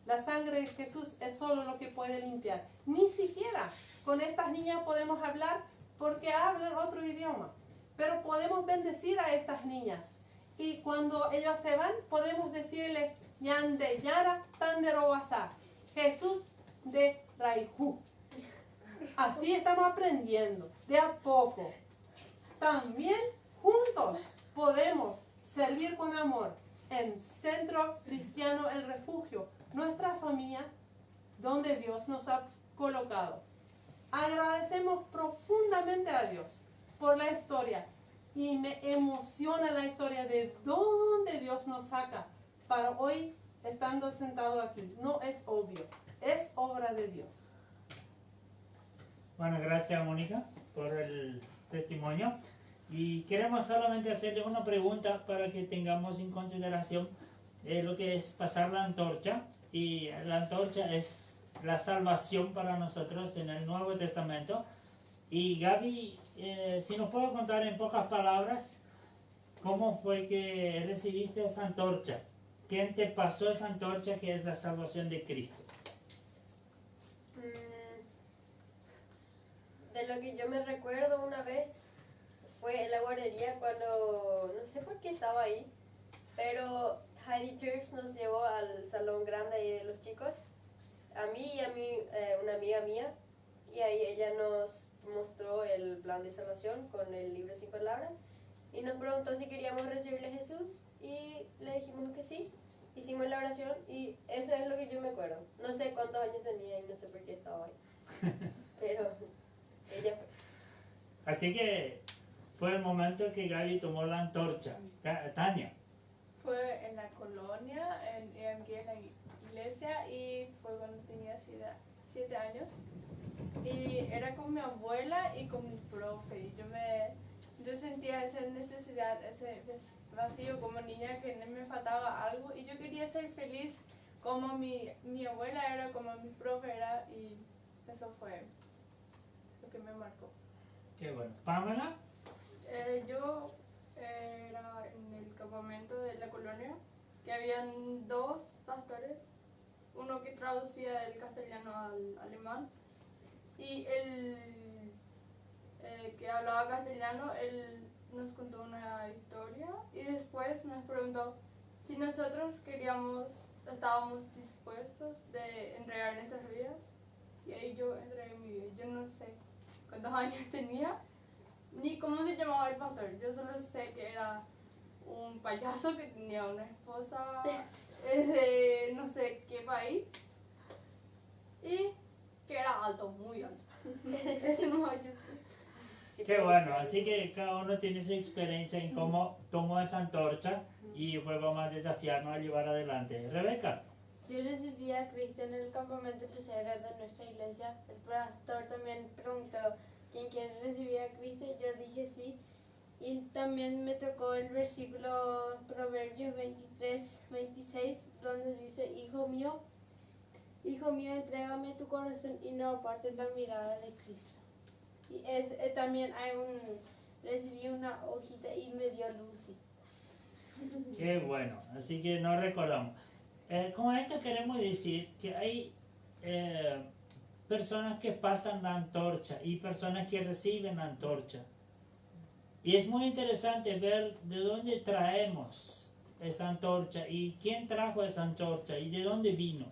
la sangre de Jesús es solo lo que puede limpiar. Ni siquiera con estas niñas podemos hablar porque hablan otro idioma, pero podemos bendecir a estas niñas. Y cuando ellos se van, podemos decirle, Yande Yara Tanderobasa, Jesús de Raihu. Así estamos aprendiendo, de a poco. También juntos podemos servir con amor en Centro Cristiano El Refugio, nuestra familia donde Dios nos ha colocado. Agradecemos profundamente a Dios por la historia. Y me emociona la historia de dónde Dios nos saca para hoy estando sentado aquí. No es obvio, es obra de Dios. Bueno, gracias Mónica por el testimonio. Y queremos solamente hacerle una pregunta para que tengamos en consideración lo que es pasar la antorcha. Y la antorcha es la salvación para nosotros en el Nuevo Testamento. Y Gaby, si nos puede contar en pocas palabras cómo fue que recibiste esa antorcha. ¿Quién te pasó esa antorcha que es la salvación de Cristo? De lo que yo me recuerdo una vez fue en la guardería cuando, no sé por qué estaba ahí, pero Heidi Church nos llevó al salón grande ahí de los chicos, a mí y a una amiga mía, y ahí ella nos mostró el plan de salvación con el libro sin palabras y nos preguntó si queríamos recibirle a Jesús y le dijimos que sí, hicimos la oración y eso es lo que yo me acuerdo. No sé cuántos años tenía y no sé por qué estaba ahí, pero ella fue. Así que fue el momento que Gaby tomó la antorcha. Tania. Fue en la colonia, en la iglesia, y fue cuando tenía 7 años. Y era con mi abuela y con mi profe. Y yo sentía esa necesidad, ese vacío como niña, que me faltaba algo. Y yo quería ser feliz como mi abuela era, como mi profe era. Y eso fue lo que me marcó. Qué bueno. Pamela. Yo era en el campamento de la colonia, que habían dos pastores, uno que traducía del castellano al alemán y el que hablaba castellano, él nos contó una historia y después nos preguntó si nosotros estábamos dispuestos de entregar nuestras vidas, y ahí yo entregué mi vida. Yo no sé cuántos años tenía ni cómo se llamaba el pastor, yo solo sé que era un payaso que tenía una esposa de no sé qué país y que era alto, muy alto. Eso no ayudó. Qué bueno, así que cada uno tiene su experiencia en cómo tomó esa antorcha y pues vamos a desafiarnos a llevar adelante. Rebeca. Yo recibí a Cristo en el campamento tercero de nuestra iglesia. El pastor también preguntó quién quiere recibir a Cristo y yo dije sí. Y también me tocó el versículo Proverbios 23-26, donde dice, hijo mío, entrégame tu corazón y no apartes la mirada de Cristo. Y también recibí una hojita y me dio Lucy. Qué bueno, así que nos recordamos. Con esto queremos decir que hay personas que pasan la antorcha y personas que reciben la antorcha. Y es muy interesante ver de dónde traemos esta antorcha y quién trajo esa antorcha y de dónde vino.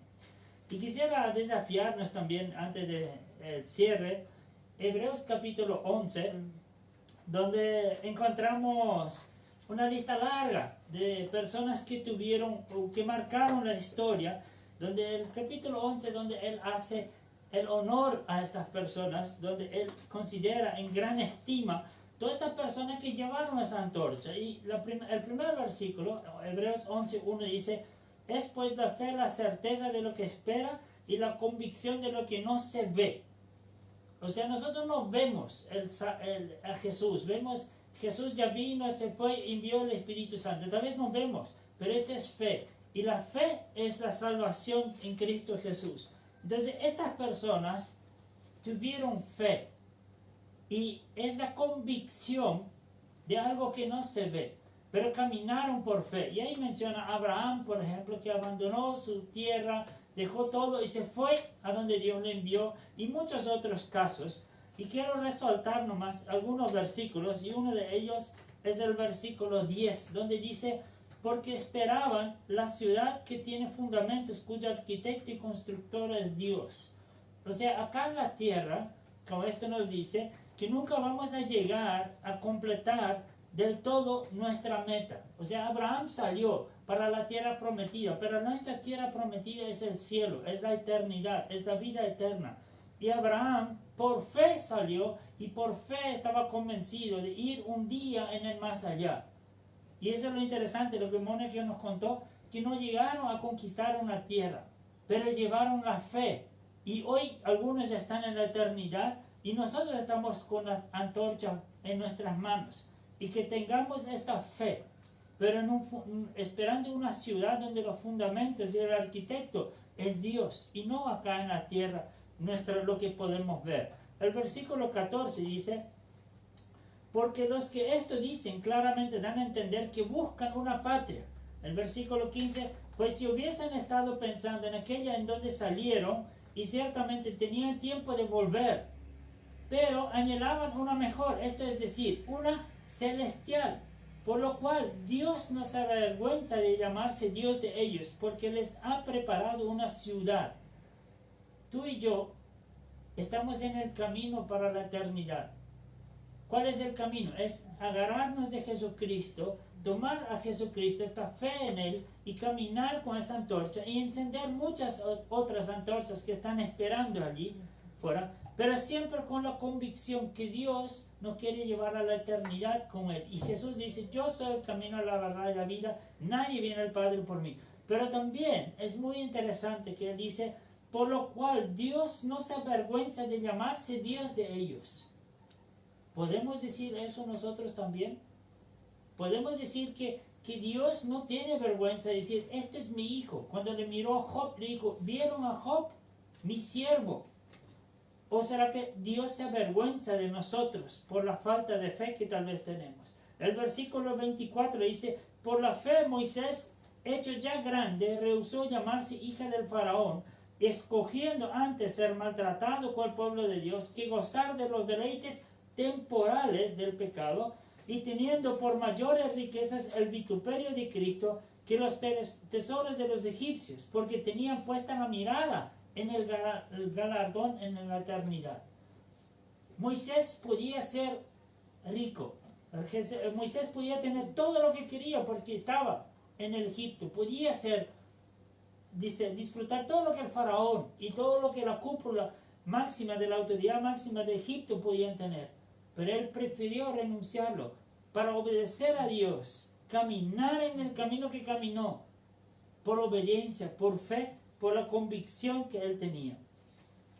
Y quisiera desafiarnos también antes del cierre, Hebreos capítulo 11, donde encontramos una lista larga de personas que tuvieron o que marcaron la historia, donde el capítulo 11, donde él hace el honor a estas personas, donde él considera en gran estima todas estas personas que llevaron esa antorcha. Y el primer versículo, Hebreos 11:1 dice, es pues la fe la certeza de lo que espera y la convicción de lo que no se ve. O sea, nosotros no vemos a Jesús, vemos Jesús ya vino, se fue, envió el Espíritu Santo. Tal vez no vemos, pero esto es fe. Y la fe es la salvación en Cristo Jesús. Entonces, estas personas tuvieron fe. Y es la convicción de algo que no se ve, pero caminaron por fe. Y ahí menciona a Abraham, por ejemplo, que abandonó su tierra, dejó todo y se fue a donde Dios le envió, y muchos otros casos. Y quiero resaltar nomás algunos versículos, y uno de ellos es el versículo 10, donde dice, porque esperaban la ciudad que tiene fundamentos, cuyo arquitecto y constructor es Dios. O sea, acá en la tierra, como esto nos dice, que nunca vamos a llegar a completar del todo nuestra meta. O sea, Abraham salió para la tierra prometida, pero nuestra tierra prometida es el cielo, es la eternidad, es la vida eterna. Y Abraham por fe salió y por fe estaba convencido de ir un día en el más allá. Y eso es lo interesante, lo que Mónica nos contó, que no llegaron a conquistar una tierra, pero llevaron la fe. Y hoy algunos ya están en la eternidad y nosotros estamos con la antorcha en nuestras manos. Y que tengamos esta fe, pero esperando una ciudad donde los fundamentos y el arquitecto es Dios y no acá en la tierra lo que podemos ver. El versículo 14 dice, porque los que esto dicen claramente dan a entender que buscan una patria. El versículo 15, pues si hubiesen estado pensando en aquella en donde salieron y ciertamente tenían tiempo de volver, pero anhelaban una mejor, esto es decir, una celestial, por lo cual Dios no se avergüenza de llamarse Dios de ellos, porque les ha preparado una ciudad. Tú y yo estamos en el camino para la eternidad. ¿Cuál es el camino? Es agarrarnos de Jesucristo, tomar a Jesucristo, esta fe en Él, y caminar con esa antorcha y encender muchas otras antorchas que están esperando allí fuera, pero siempre con la convicción que Dios nos quiere llevar a la eternidad con Él. Y Jesús dice, yo soy el camino, la verdad y la vida, nadie viene al Padre por mí. Pero también es muy interesante que Él dice, por lo cual Dios no se avergüenza de llamarse Dios de ellos. ¿Podemos decir eso nosotros también? Podemos decir que Dios no tiene vergüenza de decir, este es mi hijo. Cuando le miró a Job, le dijo, ¿vieron a Job? Mi siervo. ¿O será que Dios se avergüenza de nosotros por la falta de fe que tal vez tenemos? El versículo 24 dice, por la fe Moisés, hecho ya grande, rehusó llamarse hija del faraón, escogiendo antes ser maltratado con el pueblo de Dios que gozar de los deleites temporales del pecado, y teniendo por mayores riquezas el vituperio de Cristo que los tesoros de los egipcios, porque tenían puesta la mirada en el galardón en la eternidad. Moisés podía ser rico. Moisés podía tener todo lo que quería porque estaba en el Egipto. Podía ser, dice, disfrutar todo lo que el faraón y todo lo que la cúpula máxima de la autoridad máxima de Egipto podían tener. Pero él prefirió renunciarlo para obedecer a Dios, caminar en el camino que caminó, por obediencia, por fe, por la convicción que él tenía.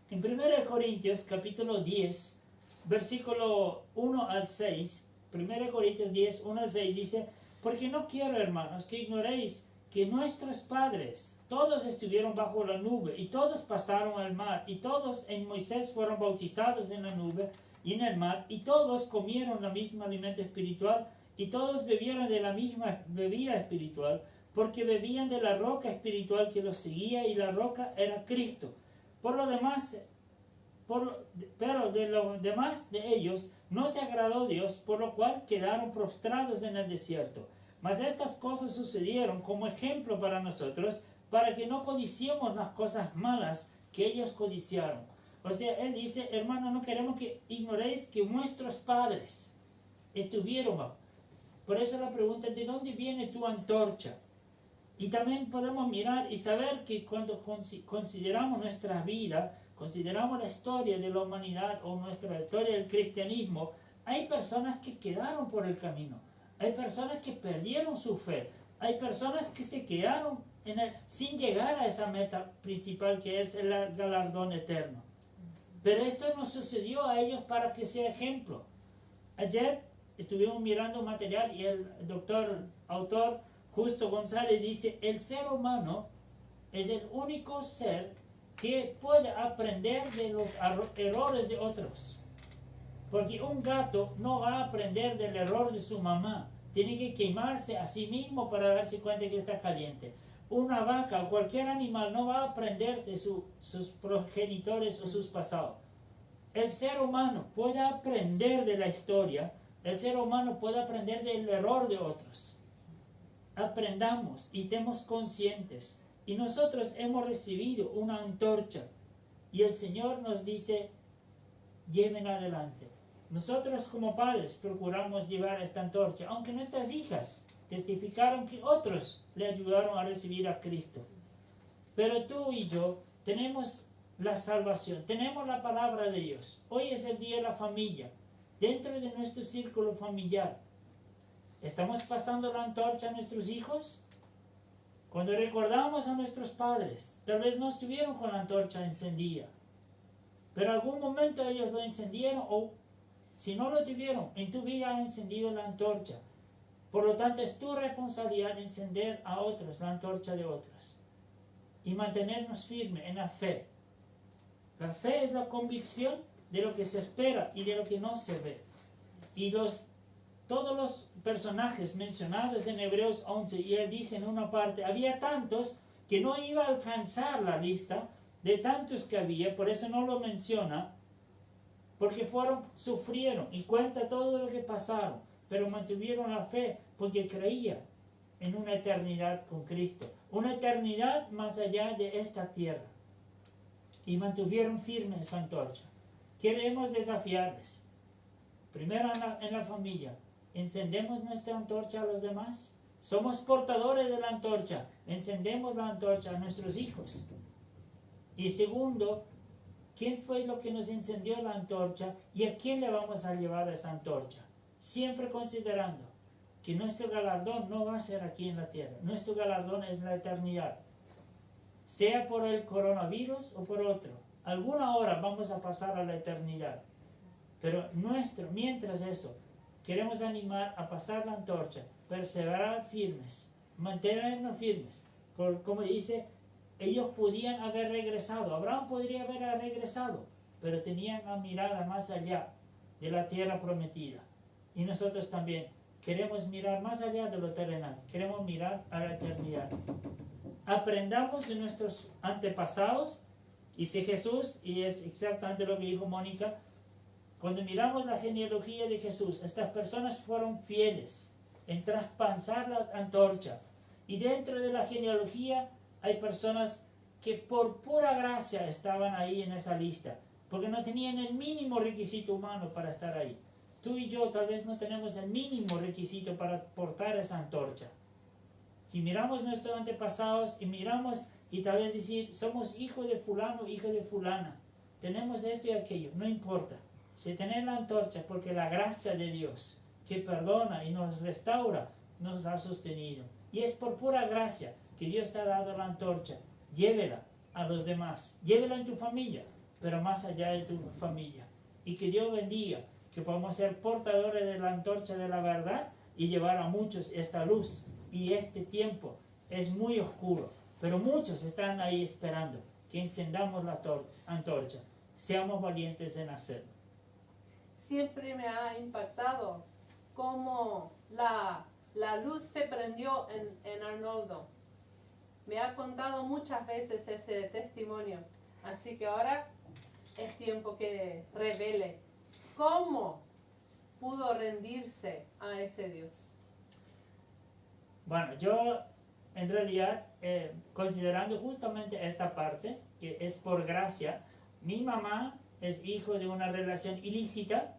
En 1 Corintios capítulo 10, versículo 1 al 6, 1 Corintios 10, 1 al 6 dice, porque no quiero, hermanos, que ignoréis que nuestros padres todos estuvieron bajo la nube y todos pasaron al mar y todos en Moisés fueron bautizados en la nube y en el mar y todos comieron la misma alimento espiritual y todos bebieron de la misma bebida espiritual, porque bebían de la roca espiritual que los seguía y la roca era Cristo. Pero de lo demás de ellos no se agradó Dios, por lo cual quedaron prostrados en el desierto. Mas estas cosas sucedieron como ejemplo para nosotros, para que no codiciemos las cosas malas que ellos codiciaron. O sea, él dice, hermano, no queremos que ignoréis que nuestros padres estuvieron bajo. Por eso la pregunta, ¿de dónde viene tu antorcha? Y también podemos mirar y saber que cuando consideramos nuestra vida, consideramos la historia de la humanidad o nuestra historia del cristianismo, hay personas que quedaron por el camino, hay personas que perdieron su fe, hay personas que se quedaron sin llegar a esa meta principal que es el galardón eterno. Pero esto no sucedió a ellos para que sea ejemplo. Ayer estuvimos mirando material y el autor Justo González dice, el ser humano es el único ser que puede aprender de los errores de otros. Porque un gato no va a aprender del error de su mamá. Tiene que quemarse a sí mismo para darse cuenta que está caliente. Una vaca o cualquier animal no va a aprender de sus progenitores o sus pasados. El ser humano puede aprender de la historia. El ser humano puede aprender del error de otros. Aprendamos y estemos conscientes. Y nosotros hemos recibido una antorcha. Y el Señor nos dice, lleven adelante. Nosotros como padres procuramos llevar esta antorcha, aunque nuestras hijas testificaron que otros le ayudaron a recibir a Cristo. Pero tú y yo tenemos la salvación, tenemos la palabra de Dios. Hoy es el día de la familia. Dentro de nuestro círculo familiar, ¿estamos pasando la antorcha a nuestros hijos? Cuando recordamos a nuestros padres, tal vez no estuvieron con la antorcha encendida, pero en algún momento ellos lo encendieron, o si no lo tuvieron, en tu vida ha encendido la antorcha. Por lo tanto, es tu responsabilidad encender a otros la antorcha de otros y mantenernos firmes en la fe. La fe es la convicción de lo que se espera y de lo que no se ve. Y todos los personajes mencionados en Hebreos 11, y él dice en una parte, había tantos que no iba a alcanzar la lista de tantos que había, por eso no lo menciona, porque sufrieron y cuenta todo lo que pasaron, pero mantuvieron la fe porque creían en una eternidad con Cristo, una eternidad más allá de esta tierra, y mantuvieron firme esa antorcha. Queremos desafiarles, primero en la familia. ¿Encendemos nuestra antorcha a los demás? Somos portadores de la antorcha. Encendemos la antorcha a nuestros hijos. Y segundo, ¿quién fue lo que nos encendió la antorcha y a quién le vamos a llevar esa antorcha? Siempre considerando que nuestro galardón no va a ser aquí en la tierra. Nuestro galardón es la eternidad. Sea por el coronavirus o por otro. Alguna hora vamos a pasar a la eternidad. Pero mientras eso, queremos animar a pasar la antorcha, perseverar firmes, mantenernos firmes. Como dice, ellos podían haber regresado, Abraham podría haber regresado, pero tenían una mirada más allá de la tierra prometida. Y nosotros también queremos mirar más allá de lo terrenal, queremos mirar a la eternidad. Aprendamos de nuestros antepasados, y si Jesús, y es exactamente lo que dijo Mónica, cuando miramos la genealogía de Jesús, estas personas fueron fieles en traspasar la antorcha. Y dentro de la genealogía hay personas que por pura gracia estaban ahí en esa lista, porque no tenían el mínimo requisito humano para estar ahí. Tú y yo tal vez no tenemos el mínimo requisito para portar esa antorcha. Si miramos nuestros antepasados y miramos y tal vez decir, somos hijo de fulano, hijo de fulana, tenemos esto y aquello, no importa. Si tenemos la antorcha, porque la gracia de Dios, que perdona y nos restaura, nos ha sostenido. Y es por pura gracia que Dios te ha dado la antorcha. Llévela a los demás, llévela en tu familia, pero más allá de tu familia. Y que Dios bendiga, que podamos ser portadores de la antorcha de la verdad y llevar a muchos esta luz. Y este tiempo es muy oscuro, pero muchos están ahí esperando que encendamos la antorcha. Seamos valientes en hacerlo. Siempre me ha impactado cómo la luz se prendió en Arnoldo. Me ha contado muchas veces ese testimonio. Así que ahora es tiempo que revele cómo pudo rendirse a ese Dios. Bueno, yo en realidad, considerando justamente esta parte, que es por gracia, mi mamá es hijo de una relación ilícita.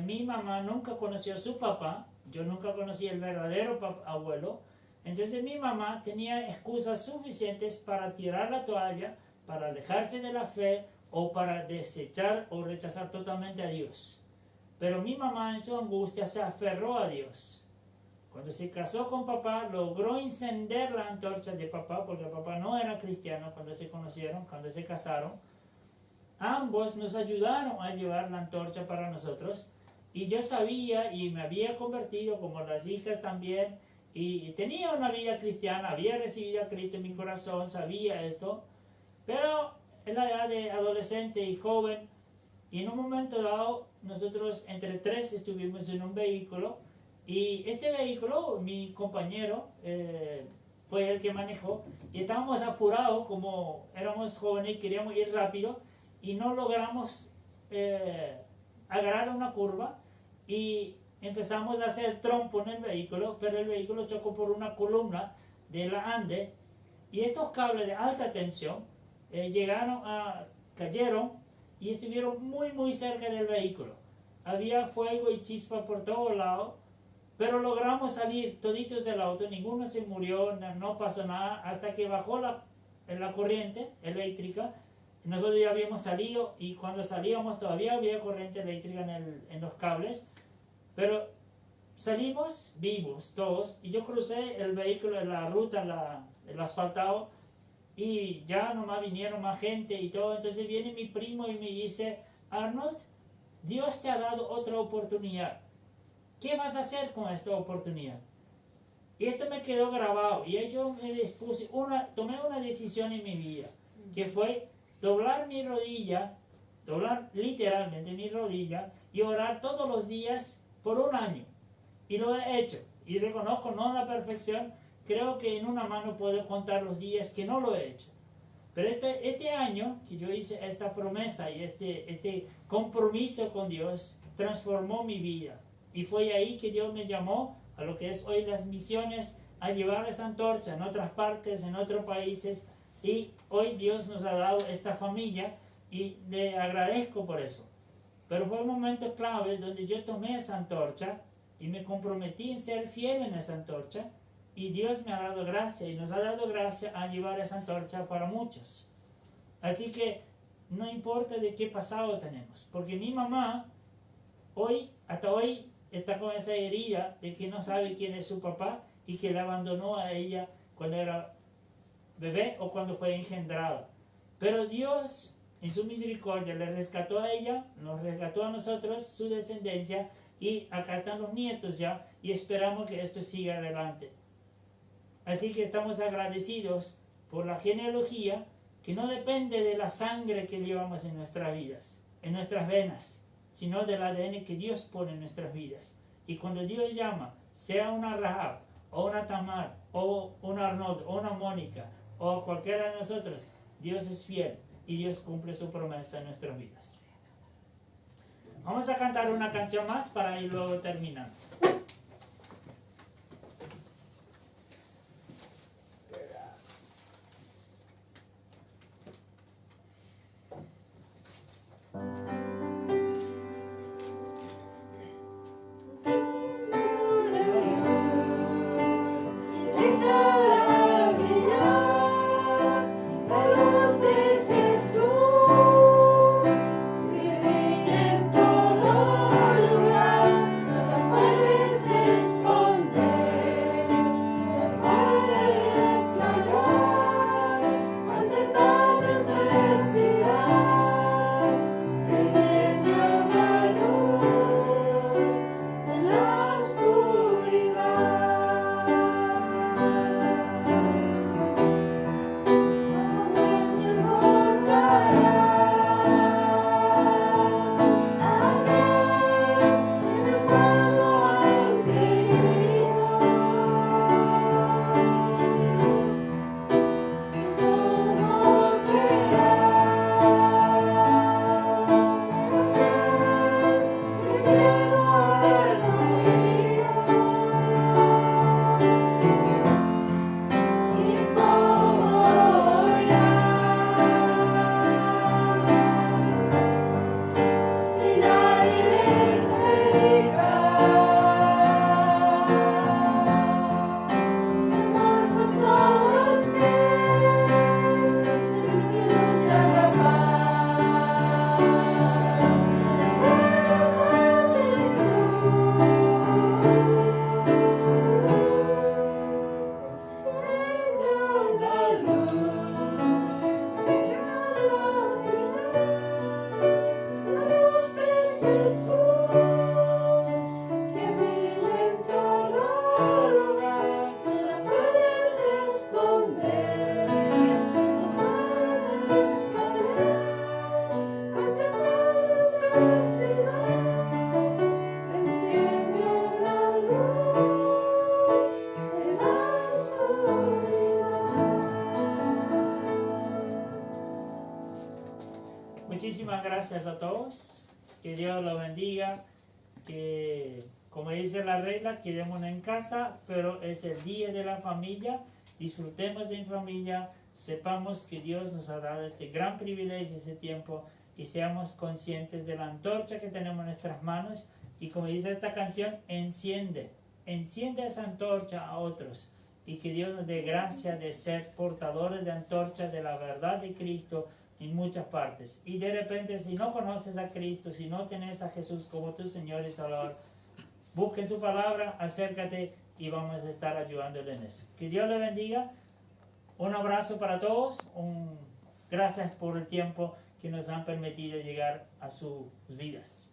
Mi mamá nunca conoció a su papá, yo nunca conocí el verdadero abuelo. Entonces mi mamá tenía excusas suficientes para tirar la toalla, para alejarse de la fe o para desechar o rechazar totalmente a Dios. Pero mi mamá en su angustia se aferró a Dios. Cuando se casó con papá, logró encender la antorcha de papá, porque papá no era cristiano cuando se conocieron, cuando se casaron. Ambos nos ayudaron a llevar la antorcha para nosotros. Y yo sabía y me había convertido, como las hijas también, y tenía una vida cristiana, había recibido a Cristo en mi corazón, sabía esto. Pero en la edad de adolescente y joven, y en un momento dado, nosotros entre tres estuvimos en un vehículo. Y este vehículo, mi compañero, fue el que manejó. Y estábamos apurados, como éramos jóvenes y queríamos ir rápido. Y no logramos agarrar una curva. Y empezamos a hacer trompo en el vehículo. Pero el vehículo chocó por una columna de la Ande. Y estos cables de alta tensión cayeron y estuvieron muy muy cerca del vehículo. Había fuego y chispa por todos lados. Pero logramos salir toditos del auto, ninguno se murió, no pasó nada, hasta que bajó la corriente eléctrica. Nosotros ya habíamos salido y cuando salíamos todavía había corriente eléctrica en los cables. Pero salimos vivos todos y yo crucé el vehículo en la ruta, el asfaltado, y ya nomás vinieron más gente y todo. Entonces viene mi primo y me dice, Arnold, Dios te ha dado otra oportunidad. ¿Qué vas a hacer con esta oportunidad? Y esto me quedó grabado. Y yo me dispuse, tomé una decisión en mi vida, que fue doblar mi rodilla, doblar literalmente mi rodilla y orar todos los días por un año. Y lo he hecho. Y reconozco, no a la perfección, creo que en una mano puedo contar los días que no lo he hecho. Pero este año que yo hice esta promesa y este compromiso con Dios, transformó mi vida. Y fue ahí que Dios me llamó a lo que es hoy las misiones, a llevar esa antorcha en otras partes, en otros países. Y hoy Dios nos ha dado esta familia y le agradezco por eso. Pero fue un momento clave donde yo tomé esa antorcha y me comprometí en ser fiel en esa antorcha. Y Dios me ha dado gracia y nos ha dado gracia a llevar esa antorcha para muchos. Así que no importa de qué pasado tenemos. Porque mi mamá, hasta hoy, está con esa herida de que no sabe quién es su papá y que la abandonó a ella cuando era bebé o cuando fue engendrada. Pero Dios, en su misericordia, le rescató a ella, nos rescató a nosotros, su descendencia, y acá están los nietos ya, y esperamos que esto siga adelante. Así que estamos agradecidos por la genealogía que no depende de la sangre que llevamos en nuestras vidas, en nuestras venas, sino del ADN que Dios pone en nuestras vidas. Y cuando Dios llama, sea una Rahab, o una Tamar, o un Arnold, o una Mónica, o cualquiera de nosotros, Dios es fiel y Dios cumple su promesa en nuestras vidas. Vamos a cantar una canción más para ir luego terminando. Muchísimas gracias a todos, que Dios los bendiga, que como dice la regla, quedémonos en casa, pero es el día de la familia, disfrutemos en familia, sepamos que Dios nos ha dado este gran privilegio, ese tiempo, y seamos conscientes de la antorcha que tenemos en nuestras manos, y como dice esta canción, enciende esa antorcha a otros, y que Dios nos dé gracia de ser portadores de antorcha de la verdad de Cristo, en muchas partes. Y de repente, si no conoces a Cristo, si no tienes a Jesús como tu Señor y Salvador, busquen su palabra, acércate y vamos a estar ayudándole en eso. Que Dios le bendiga. Un abrazo para todos. Gracias por el tiempo que nos han permitido llegar a sus vidas.